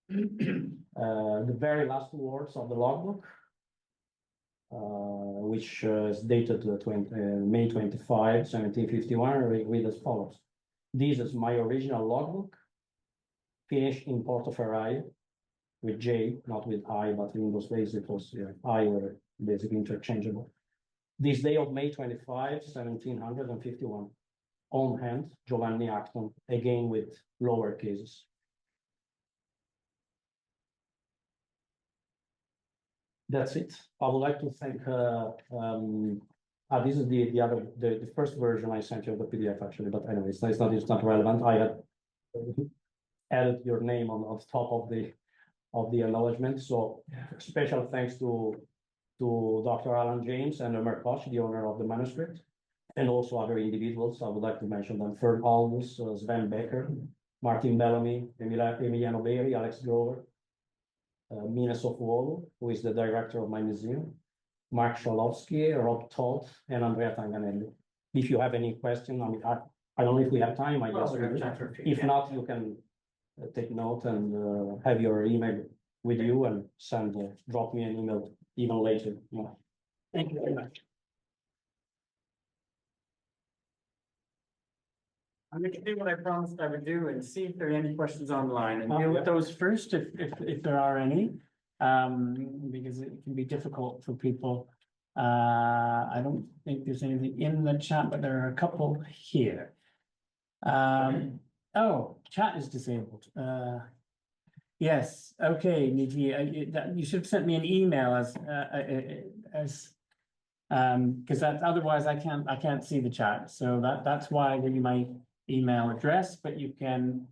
The very last words of the logbook, which is dated May 25, 1751, read as follows. This is my original logbook, finished in Portoferraio, with J, not with I, but in those days it was I were basically interchangeable. This day of May 25, 1751, on hand, Giovanni Acton, again with lower cases. That's it. I would like to thank, this is the first version I sent you of the PDF actually, but anyway, it's not relevant. I had added your name on top of the acknowledgement. So special thanks to Dr. Alan James and Omer Koch, the owner of the manuscript, and also other individuals. I would like to mention them: Ferd Aldous, Sven Becker, Martin Bellamy, Emiliano Beri, Alex Grover, Mina Sofuolo, who is the director of my museum, Mark Shalowski, Rob Todd, and Andrea Tanganelli. If you have any question, I mean, I don't know if we have time, I guess. If not, you can take note and have your email with you and drop me an email even later. Yeah. Thank you very much. I'm going to do what I promised I would do and see if there are any questions online and deal with those first if there are any, because it can be difficult for people. I don't think there's anything in the chat, but there are a couple here. Oh, chat is disabled. Yes, okay, Nidhi, you should have sent me an email because otherwise I can't see the chat. So that's why I give you my email address, but you can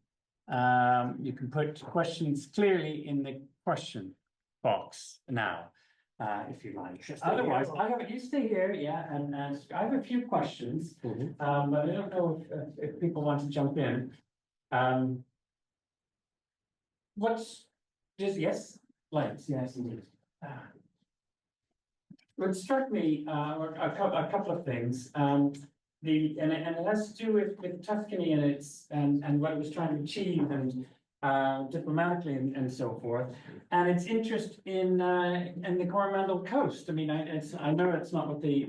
put questions clearly in the question box now, if you like. Otherwise, you stay here, yeah, and I have a few questions, but I don't know if people want to jump in. Yes, lights, yes, indeed. What struck me, a couple of things. And it has to do with Tuscany and what it was trying to achieve and diplomatically and so forth, and its interest in the Coromandel coast. I mean, I know it's not what the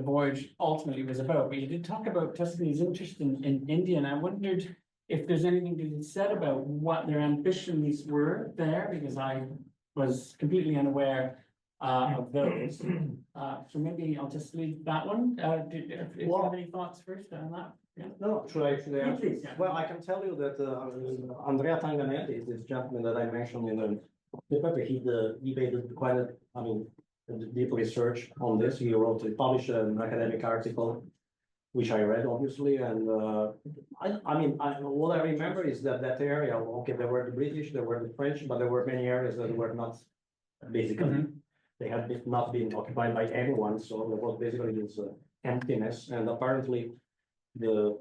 voyage ultimately was about, but you did talk about Tuscany's interest in India, and I wondered if there's anything to be said about what their ambitions were there, because I was completely unaware of those. So maybe I'll just leave that one. If you have any thoughts first on that? Yeah. No, should I answer? Please, yeah. Well, I can tell you that Andrea Tanganelli is this gentleman that I mentioned in the paper. He made quite a deep research on this. He published an academic article, which I read obviously, and what I remember is that area. Okay, there were the British, there were the French, but there were many areas that were not basically. They had not been occupied by anyone, so there was basically this emptiness. And apparently, the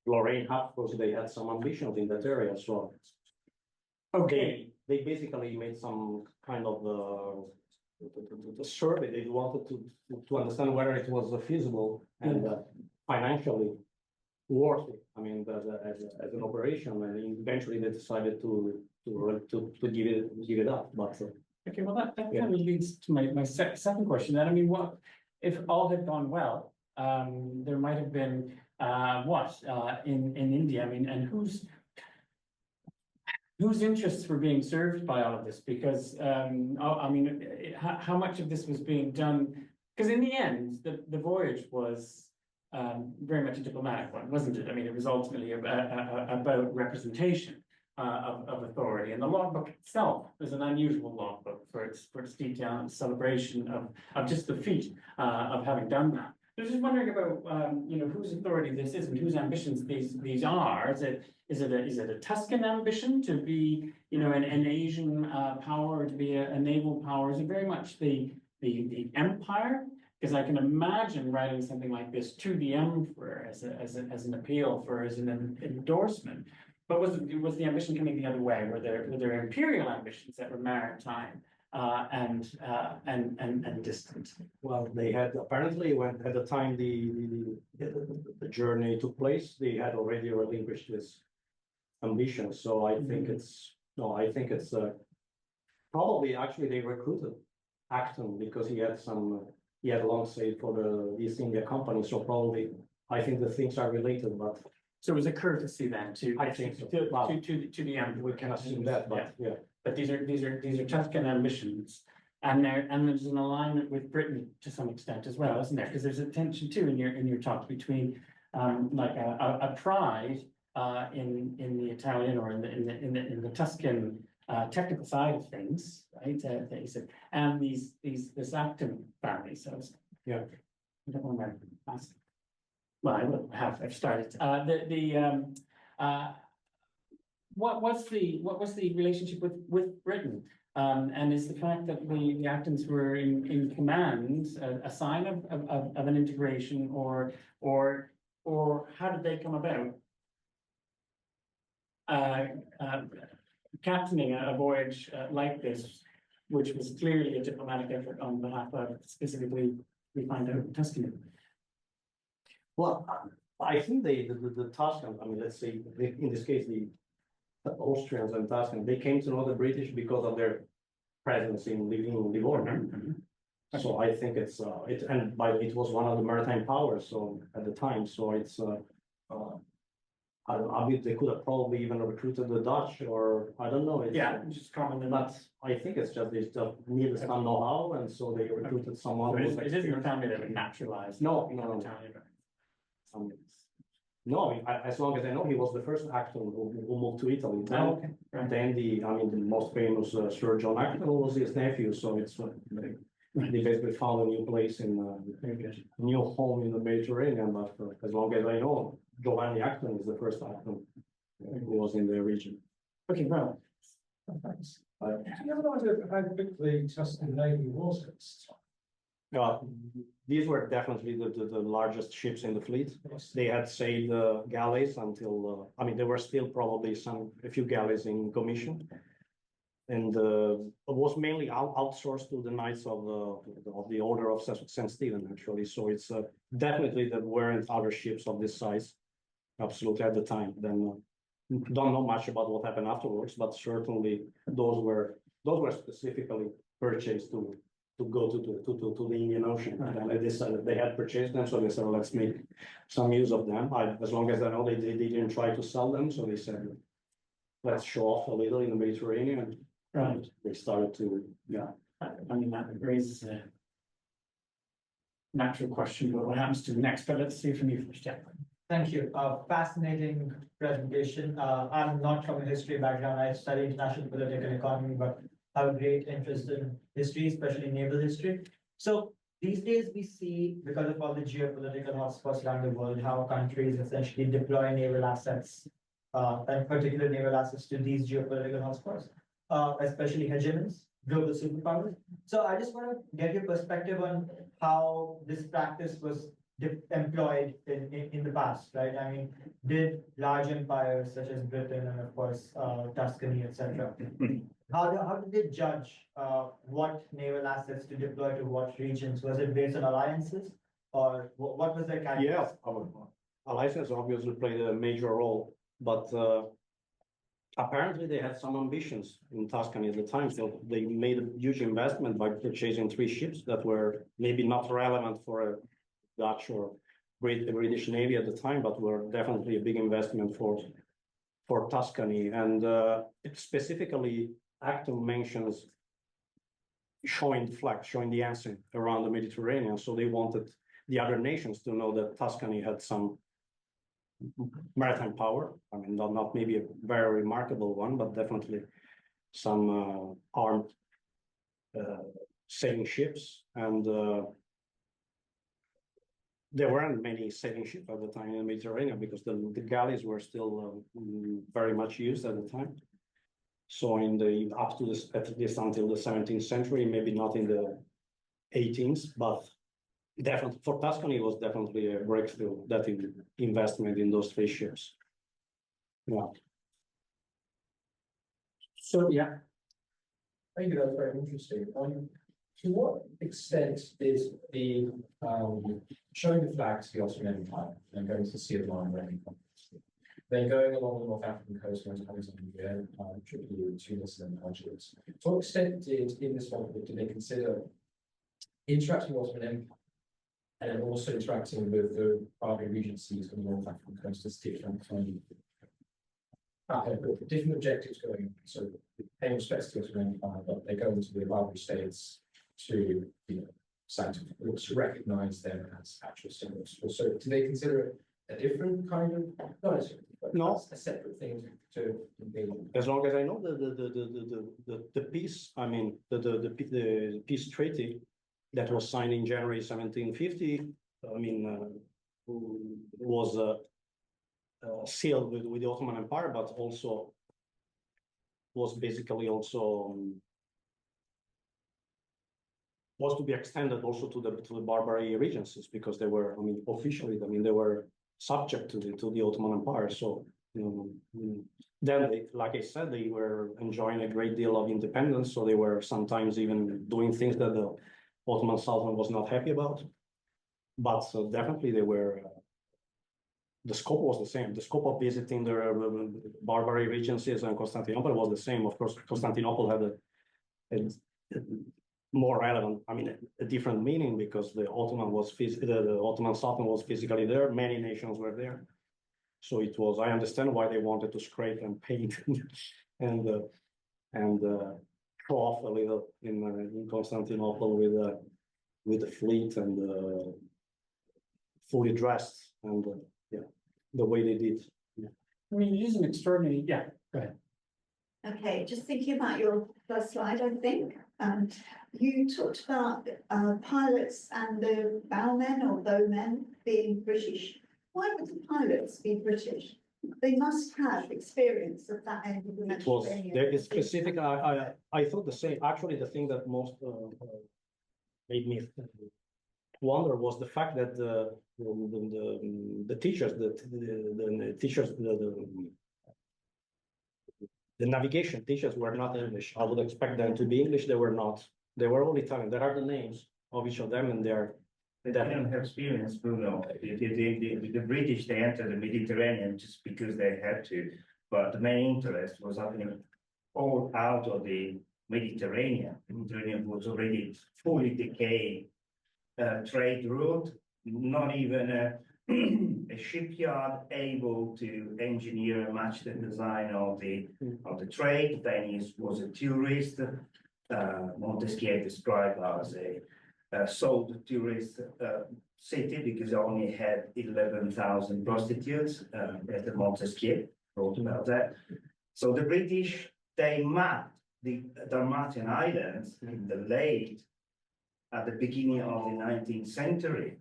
Lorraine Habsburgs, they had some ambitions in that area. So, okay, they basically made some kind of survey. They wanted to understand whether it was feasible and financially worth it. I mean, as an operation, and eventually they decided to give it up. But okay, well that kind of leads to my second question. Then I mean, what if all had gone well? There might have been in India. I mean, and whose interests were being served by all of this? Because I mean, how much of this was being done? Because in the end, the voyage was very much a diplomatic one, wasn't it? I mean, it was ultimately about representation of authority, and the logbook itself is an unusual logbook for its detail and celebration of just the feat of having done that. I was just wondering about whose authority this is and whose ambitions these are. Is it a Tuscan ambition to be an Asian power, or to be a naval power? Is it very much the empire? Because I can imagine writing something like this to the emperor as an appeal as an endorsement. But was the ambition coming the other way? Were there imperial ambitions that were maritime and distant? Well, they had apparently when at the time the journey took place, they had already relinquished this ambitions. So I think it's probably actually they recruited Acton because he had long stayed for the East India Company. So probably I think the things are related, but So it was a courtesy then to. I think so. Wow. To the emperor. we can assume that, but yeah. But these are Tuscan ambitions. And there's an alignment with Britain to some extent as well, isn't there? Because there's a tension too in your talk between like a pride in the Italian or in the Tuscan technical side of things, right? That you said, and this Acton family. So it's, Yeah. I don't want to ask. Well, I will have. I've started. What was the relationship with Britain? And is the fact that the Actons were in command a sign of an integration, or how did they come about? Captaining a voyage like this, which was clearly a diplomatic effort on behalf of specifically, we find out, Tuscany. Well, I think the Tuscan, I mean, let's say in this case, the Austrians and Tuscan, they came to know the British because of their presence in Livorno. So I think it was one of the maritime powers. So at the time, so it's I mean, they could have probably even recruited the Dutch, or I don't know. It's, Just common. but I think it's just they just needed some know-how, and so they recruited someone. So who was it isn't a experienced. family that would naturalize. No. Italian. No, as long as I know, he was the first actor who moved to Italy. Then, Okay. Right. then the most famous Sir John Acton was his nephew. So it's they basically found a new place new home in the Mediterranean. But as long as I know, Giovanni Acton is the first Acton who was in the region. Okay, well. Thanks. Do you have an idea of how big the Tuscan Navy was at this time? These were definitely the largest ships in the fleet. They had sailed galleys until, I mean, there were still probably a few galleys in commission. And it was mainly outsourced to the Knights of the Order of St. Stephen, actually. So it's definitely there weren't other ships of this size, absolutely at the time. Then don't know much about what happened afterwards, but certainly those were specifically purchased to go to the Indian Ocean. And they decided they had purchased them, so they said, let's make some use of them. As long as I know, they didn't try to sell them, so they said, let's show off a little in the Mediterranean. Right. They started to, I mean, that raises a natural question about what happens to the next, but let's see from you first, Jack. Thank you. Fascinating presentation. I'm not from a history background. I studied international political economy, but have a great interest in history, especially naval history. So these days we see, because of all the geopolitical hotspots around the world, how countries essentially deploy naval assets, and particular naval assets to these geopolitical hotspots, especially hegemons, global superpowers. So I just want to get your perspective on how this practice was employed in the past, right? I mean, did large empires such as Britain and of course Tuscany, etc. How did they judge what naval assets to deploy to what regions? Was it based on alliances, or what was their kind? yeah, alliances obviously played a major role, but apparently they had some ambitions in Tuscany at the time. So they made a huge investment by purchasing 3 ships that were maybe not relevant for a Dutch or British Navy at the time, but were definitely a big investment for Tuscany. And it specifically, Acton mentions showing the flag, showing the ensign around the Mediterranean. So they wanted the other nations to know that Tuscany had some maritime power. I mean, not maybe a very remarkable one, but definitely some armed sailing ships. And there weren't many sailing ships at the time in the Mediterranean because the galleys were still very much used at the time. So in the up to this, at least until the 17th century, maybe not in the 18th, but definitely for Tuscany, it was definitely a breakthrough, that investment in those 3 ships. Yeah. So, yeah, Thank you, that's very interesting. To what extent is the showing the flag to the Ottoman Empire and going to see the line running? They're going along the North African coast, most Alexandria, Tripoli, Tunis, and Algiers. To what extent in this one did they consider interacting with Ottoman Empire and also interacting with the Barbary regencies on the North African coast as different different objectives going on? So paying respects to Ottoman Empire, but they go into the Barbary states to, to recognize them as actual symbols. So do they consider it a different kind of, not necessarily, but No. a separate thing to engage in? As long as I know the peace, I mean, the peace treaty that was signed in January 1750, I mean, was sealed with the Ottoman Empire, but also was basically also was to be extended also to the Barbary regencies, because they were, I mean, officially, I mean, they were subject to the Ottoman Empire. So then they, like I said, they were enjoying a great deal of independence. So they were sometimes even doing things that the Ottoman Sultan was not happy about. But definitely they were, the scope was the same. The scope of visiting the Barbary regencies and Constantinople was the same. Of course, Constantinople had a more relevant, I mean, a different meaning, because the Ottoman was the Ottoman Sultan was physically there. Many nations were there, so it was. I understand why they wanted to scrape and paint and show off a little in Constantinople with the fleet and fully dressed and the way they did. Yeah. I mean, it is an extraordinary, yeah, go ahead. Okay, just thinking about your first slide, I think, you talked about pilots and the bowmen or bowmen being British. Why would the pilots be British? They must have experience of that end of the It was Mediterranean. there is specific. I thought the same. Actually, the thing that most made me wonder was the fact that the teachers, the teachers, the navigation teachers were not English. I would expect them to be English. They were not. They were all Italian. There are the names of each of them, and they didn't have experience, Bruno. The British, they entered the Mediterranean just because they had to, but the main interest was happening all out of the Mediterranean. The Mediterranean was already fully decayed trade route, not even a shipyard able to engineer and match the design of the trade. Venice was a tourist. Montesquieu described as a sold tourist city because it only had 11,000 prostitutes. As Montesquieu wrote about that. So the British, they mapped the Dalmatian Islands in the at the beginning of the 19th century.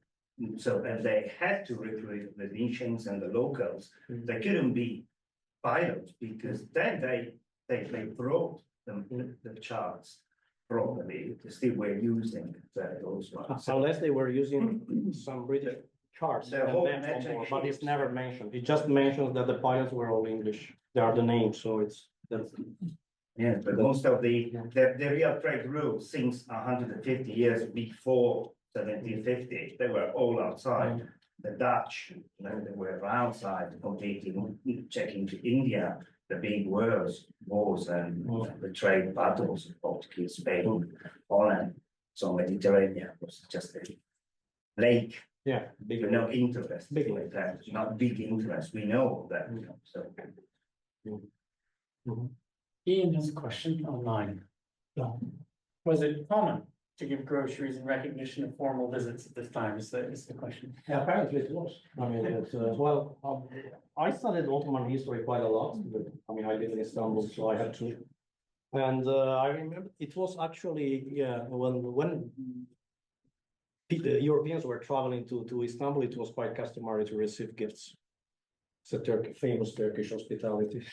So and they had to recruit the Venetians and the locals. They couldn't be pilots because then they brought the charts properly. They still were using those ones. unless they were using some British charts, The and whole maps on board, but it's ships. never mentioned. It just mentions that the pilots were all English. They are the names, so that's. Yeah, but most of the real trade routes since 150 years before 1750, they were all outside. The Dutch, they were outside competing, checking to India, the big wars and the trade battles of Portuguese, Spain, Holland. So Mediterranean was just a lake. Yeah, big. No interest. Big like that. Not big interest. We know that. So. Ian has a question online. Was it common to give groceries in recognition of formal visits at this time is the question. Yeah, apparently it was. I mean, it's, well, I studied Ottoman history quite a lot. But, I mean, I live in Istanbul, so I had to. And I remember it was actually, yeah, when the Europeans were traveling to Istanbul, it was quite customary to receive gifts. It's a famous Turkish hospitality.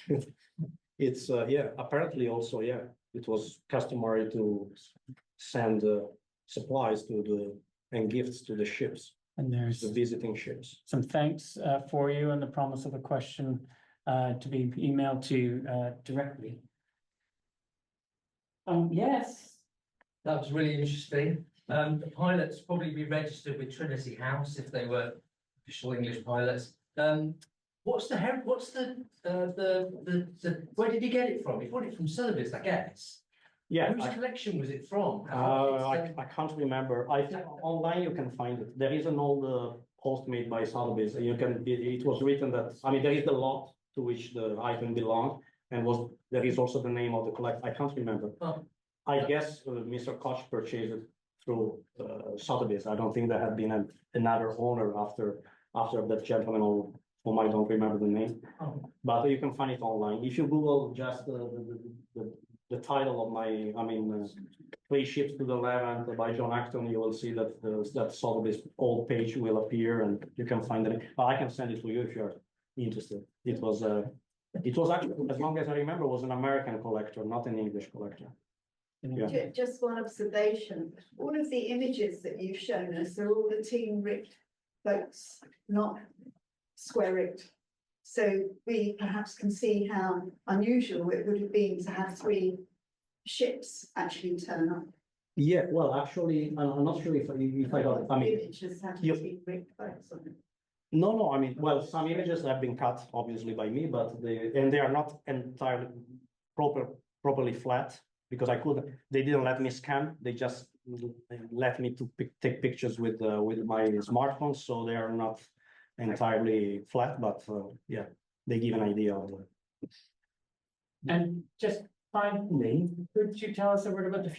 It's, yeah, apparently also, yeah, it was customary to send supplies and gifts to the ships, And there's the visiting ships. some thanks for you and the promise of a question to be emailed to directly. Yes. That was really interesting. The pilots probably be registered with Trinity House if they were official English pilots. what's the, where did he get it from? He bought it from Sotheby's, I guess. Yeah, Whose collection was it from? I can't remember. I think online you can find it. There is an old post made by Sotheby's. You can, it was written that, I mean, there is the lot to which the item belonged, and there is also the name of the collector. I can't remember. Oh. I guess Mr. Koch purchased it through Sotheby's. I don't think there had been another owner after that gentleman, whom I don't remember the name. Oh. But you can find it online. If you Google just the title of my, Three Ships to the Levant by John Acton, you will see that that Sotheby's old page will appear, and you can find it. I can send it to you if you're interested. It was actually, as long as I remember, was an American collector, not an English collector. Yeah. Just one observation, all of the images that you've shown us are all the team-rigged boats, not square-rigged. So we perhaps can see how unusual it would have been to have 3 ships actually turn up. Yeah, well, actually, I'm not sure if I got it. I mean, Images have you- team-rigged boats on it. no, I mean, well, some images have been cut obviously by me, but they are not entirely properly flat, because they didn't let me scan. They just let me to take pictures with my smartphone, so they are not entirely flat, but yeah, they give an idea of it. And just finally, could you tell us a word about the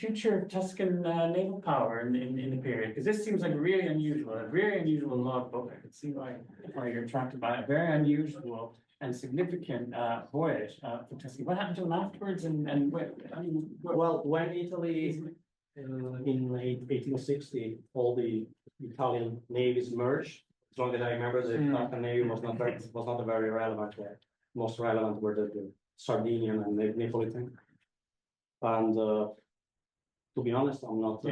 future of Tuscan naval power in the period? Because this seems like really unusual, a very unusual logbook. I could see why you're attracted by it. A very unusual and significant voyage for Tuscany. What happened to them afterwards? Well, when Italy in 1860, all the Italian navies merged. As long as I remember, the Tuscan navy was not a very relevant one. Most relevant were the Sardinian and the Neapolitan. And to be honest, I'm not.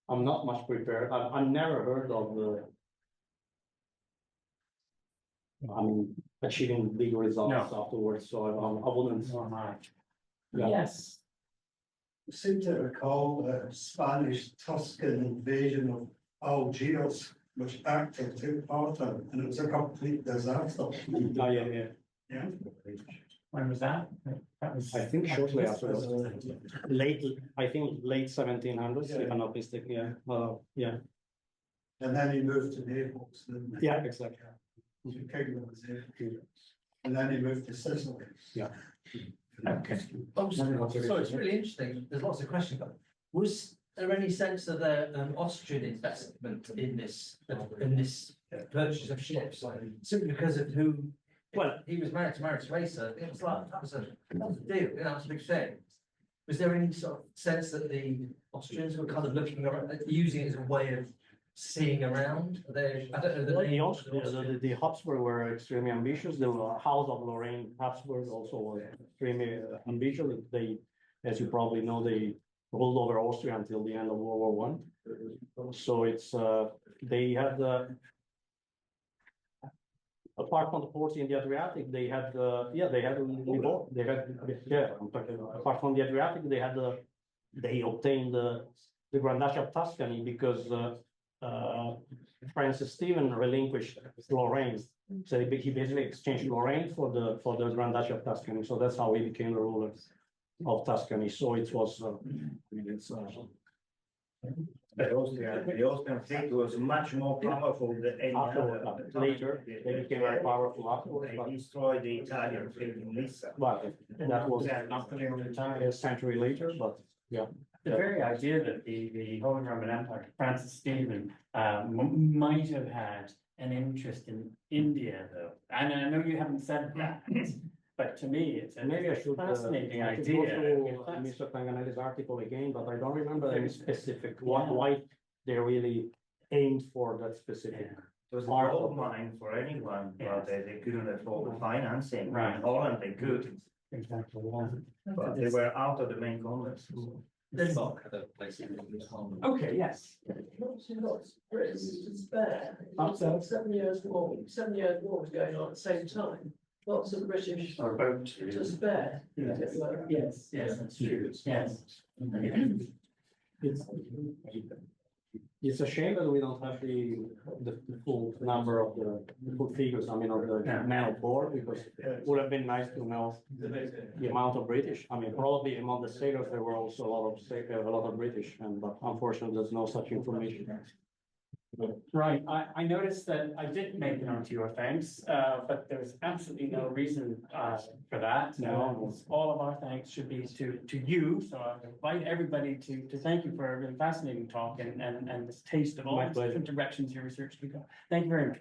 I'm not much prepared. I've never heard of achieving big results afterwards. So I wouldn't. Yeah. Yes. I seem to recall a Spanish Tuscan invasion of Algiers, which Acton took part in, and it was a complete disaster. Yeah. When was that? That was. I think shortly after, late 1700s, if I'm not mistaken. Yeah. And then he moved to Naples, didn't he? Yeah, exactly. The kingdom was there. And then he moved to Sicily. Yeah. Okay. Oh, so it's really interesting. There's lots of questions. But was there any sense of an Austrian investment in this purchase of ships, simply because of who? Well, he was married to Maria Teresa. It was like that was a deal. That was a big thing. Was there any sort of sense that the Austrians were kind of looking around, using it as a way of seeing around? I don't know. The Habsburg were extremely ambitious. The House of Lorraine Habsburg also was extremely ambitious. They, as you probably know, they ruled over Austria until the end of World War I. So it's they had apart from the ports in the Adriatic, they had apart from the Adriatic, they obtained the Grand Duchy of Tuscany because Francis Stephen relinquished Lorraine. So he basically exchanged Lorraine for the Grand Duchy of Tuscany. So that's how he became the ruler of Tuscany. So it was the Austrian fleet was much more powerful than any other. Later, they became very powerful afterwards. They destroyed the Italian fleet in Lissa. But that was a century later, but yeah. The very idea that the Holy Roman Empire, Francis Stephen, might have had an interest in India, though. And I know you haven't said that, but to me, it's Maybe I should fascinating I should idea. go through Mr. Tanganelli's article again, but I don't remember any specific why they really aimed for that specific. It was a gold mine for anyone, but they couldn't afford the financing. Right. In Holland, they could, Exactly. but they were out of the main commerce. Denmark had a place in this one. Okay, yes. Britain's to spare. 7 years war was going on at the same time. Lots of British Or about to spare. Yes, yes, that's true. Yes. It's a shame that we don't have the full number of the full figures, I mean, of the men of board, because it would have been nice to know the amount of British. I mean, probably among the sailors, there were also a lot of British, but unfortunately, there's no such information. Right, I noticed that I did make it onto your thanks, but there's absolutely no reason, for that. No, all of our thanks should be to you, so I invite everybody to thank you for a really fascinating talk and this taste of all My the pleasure. different directions your research could go. Thank you very much.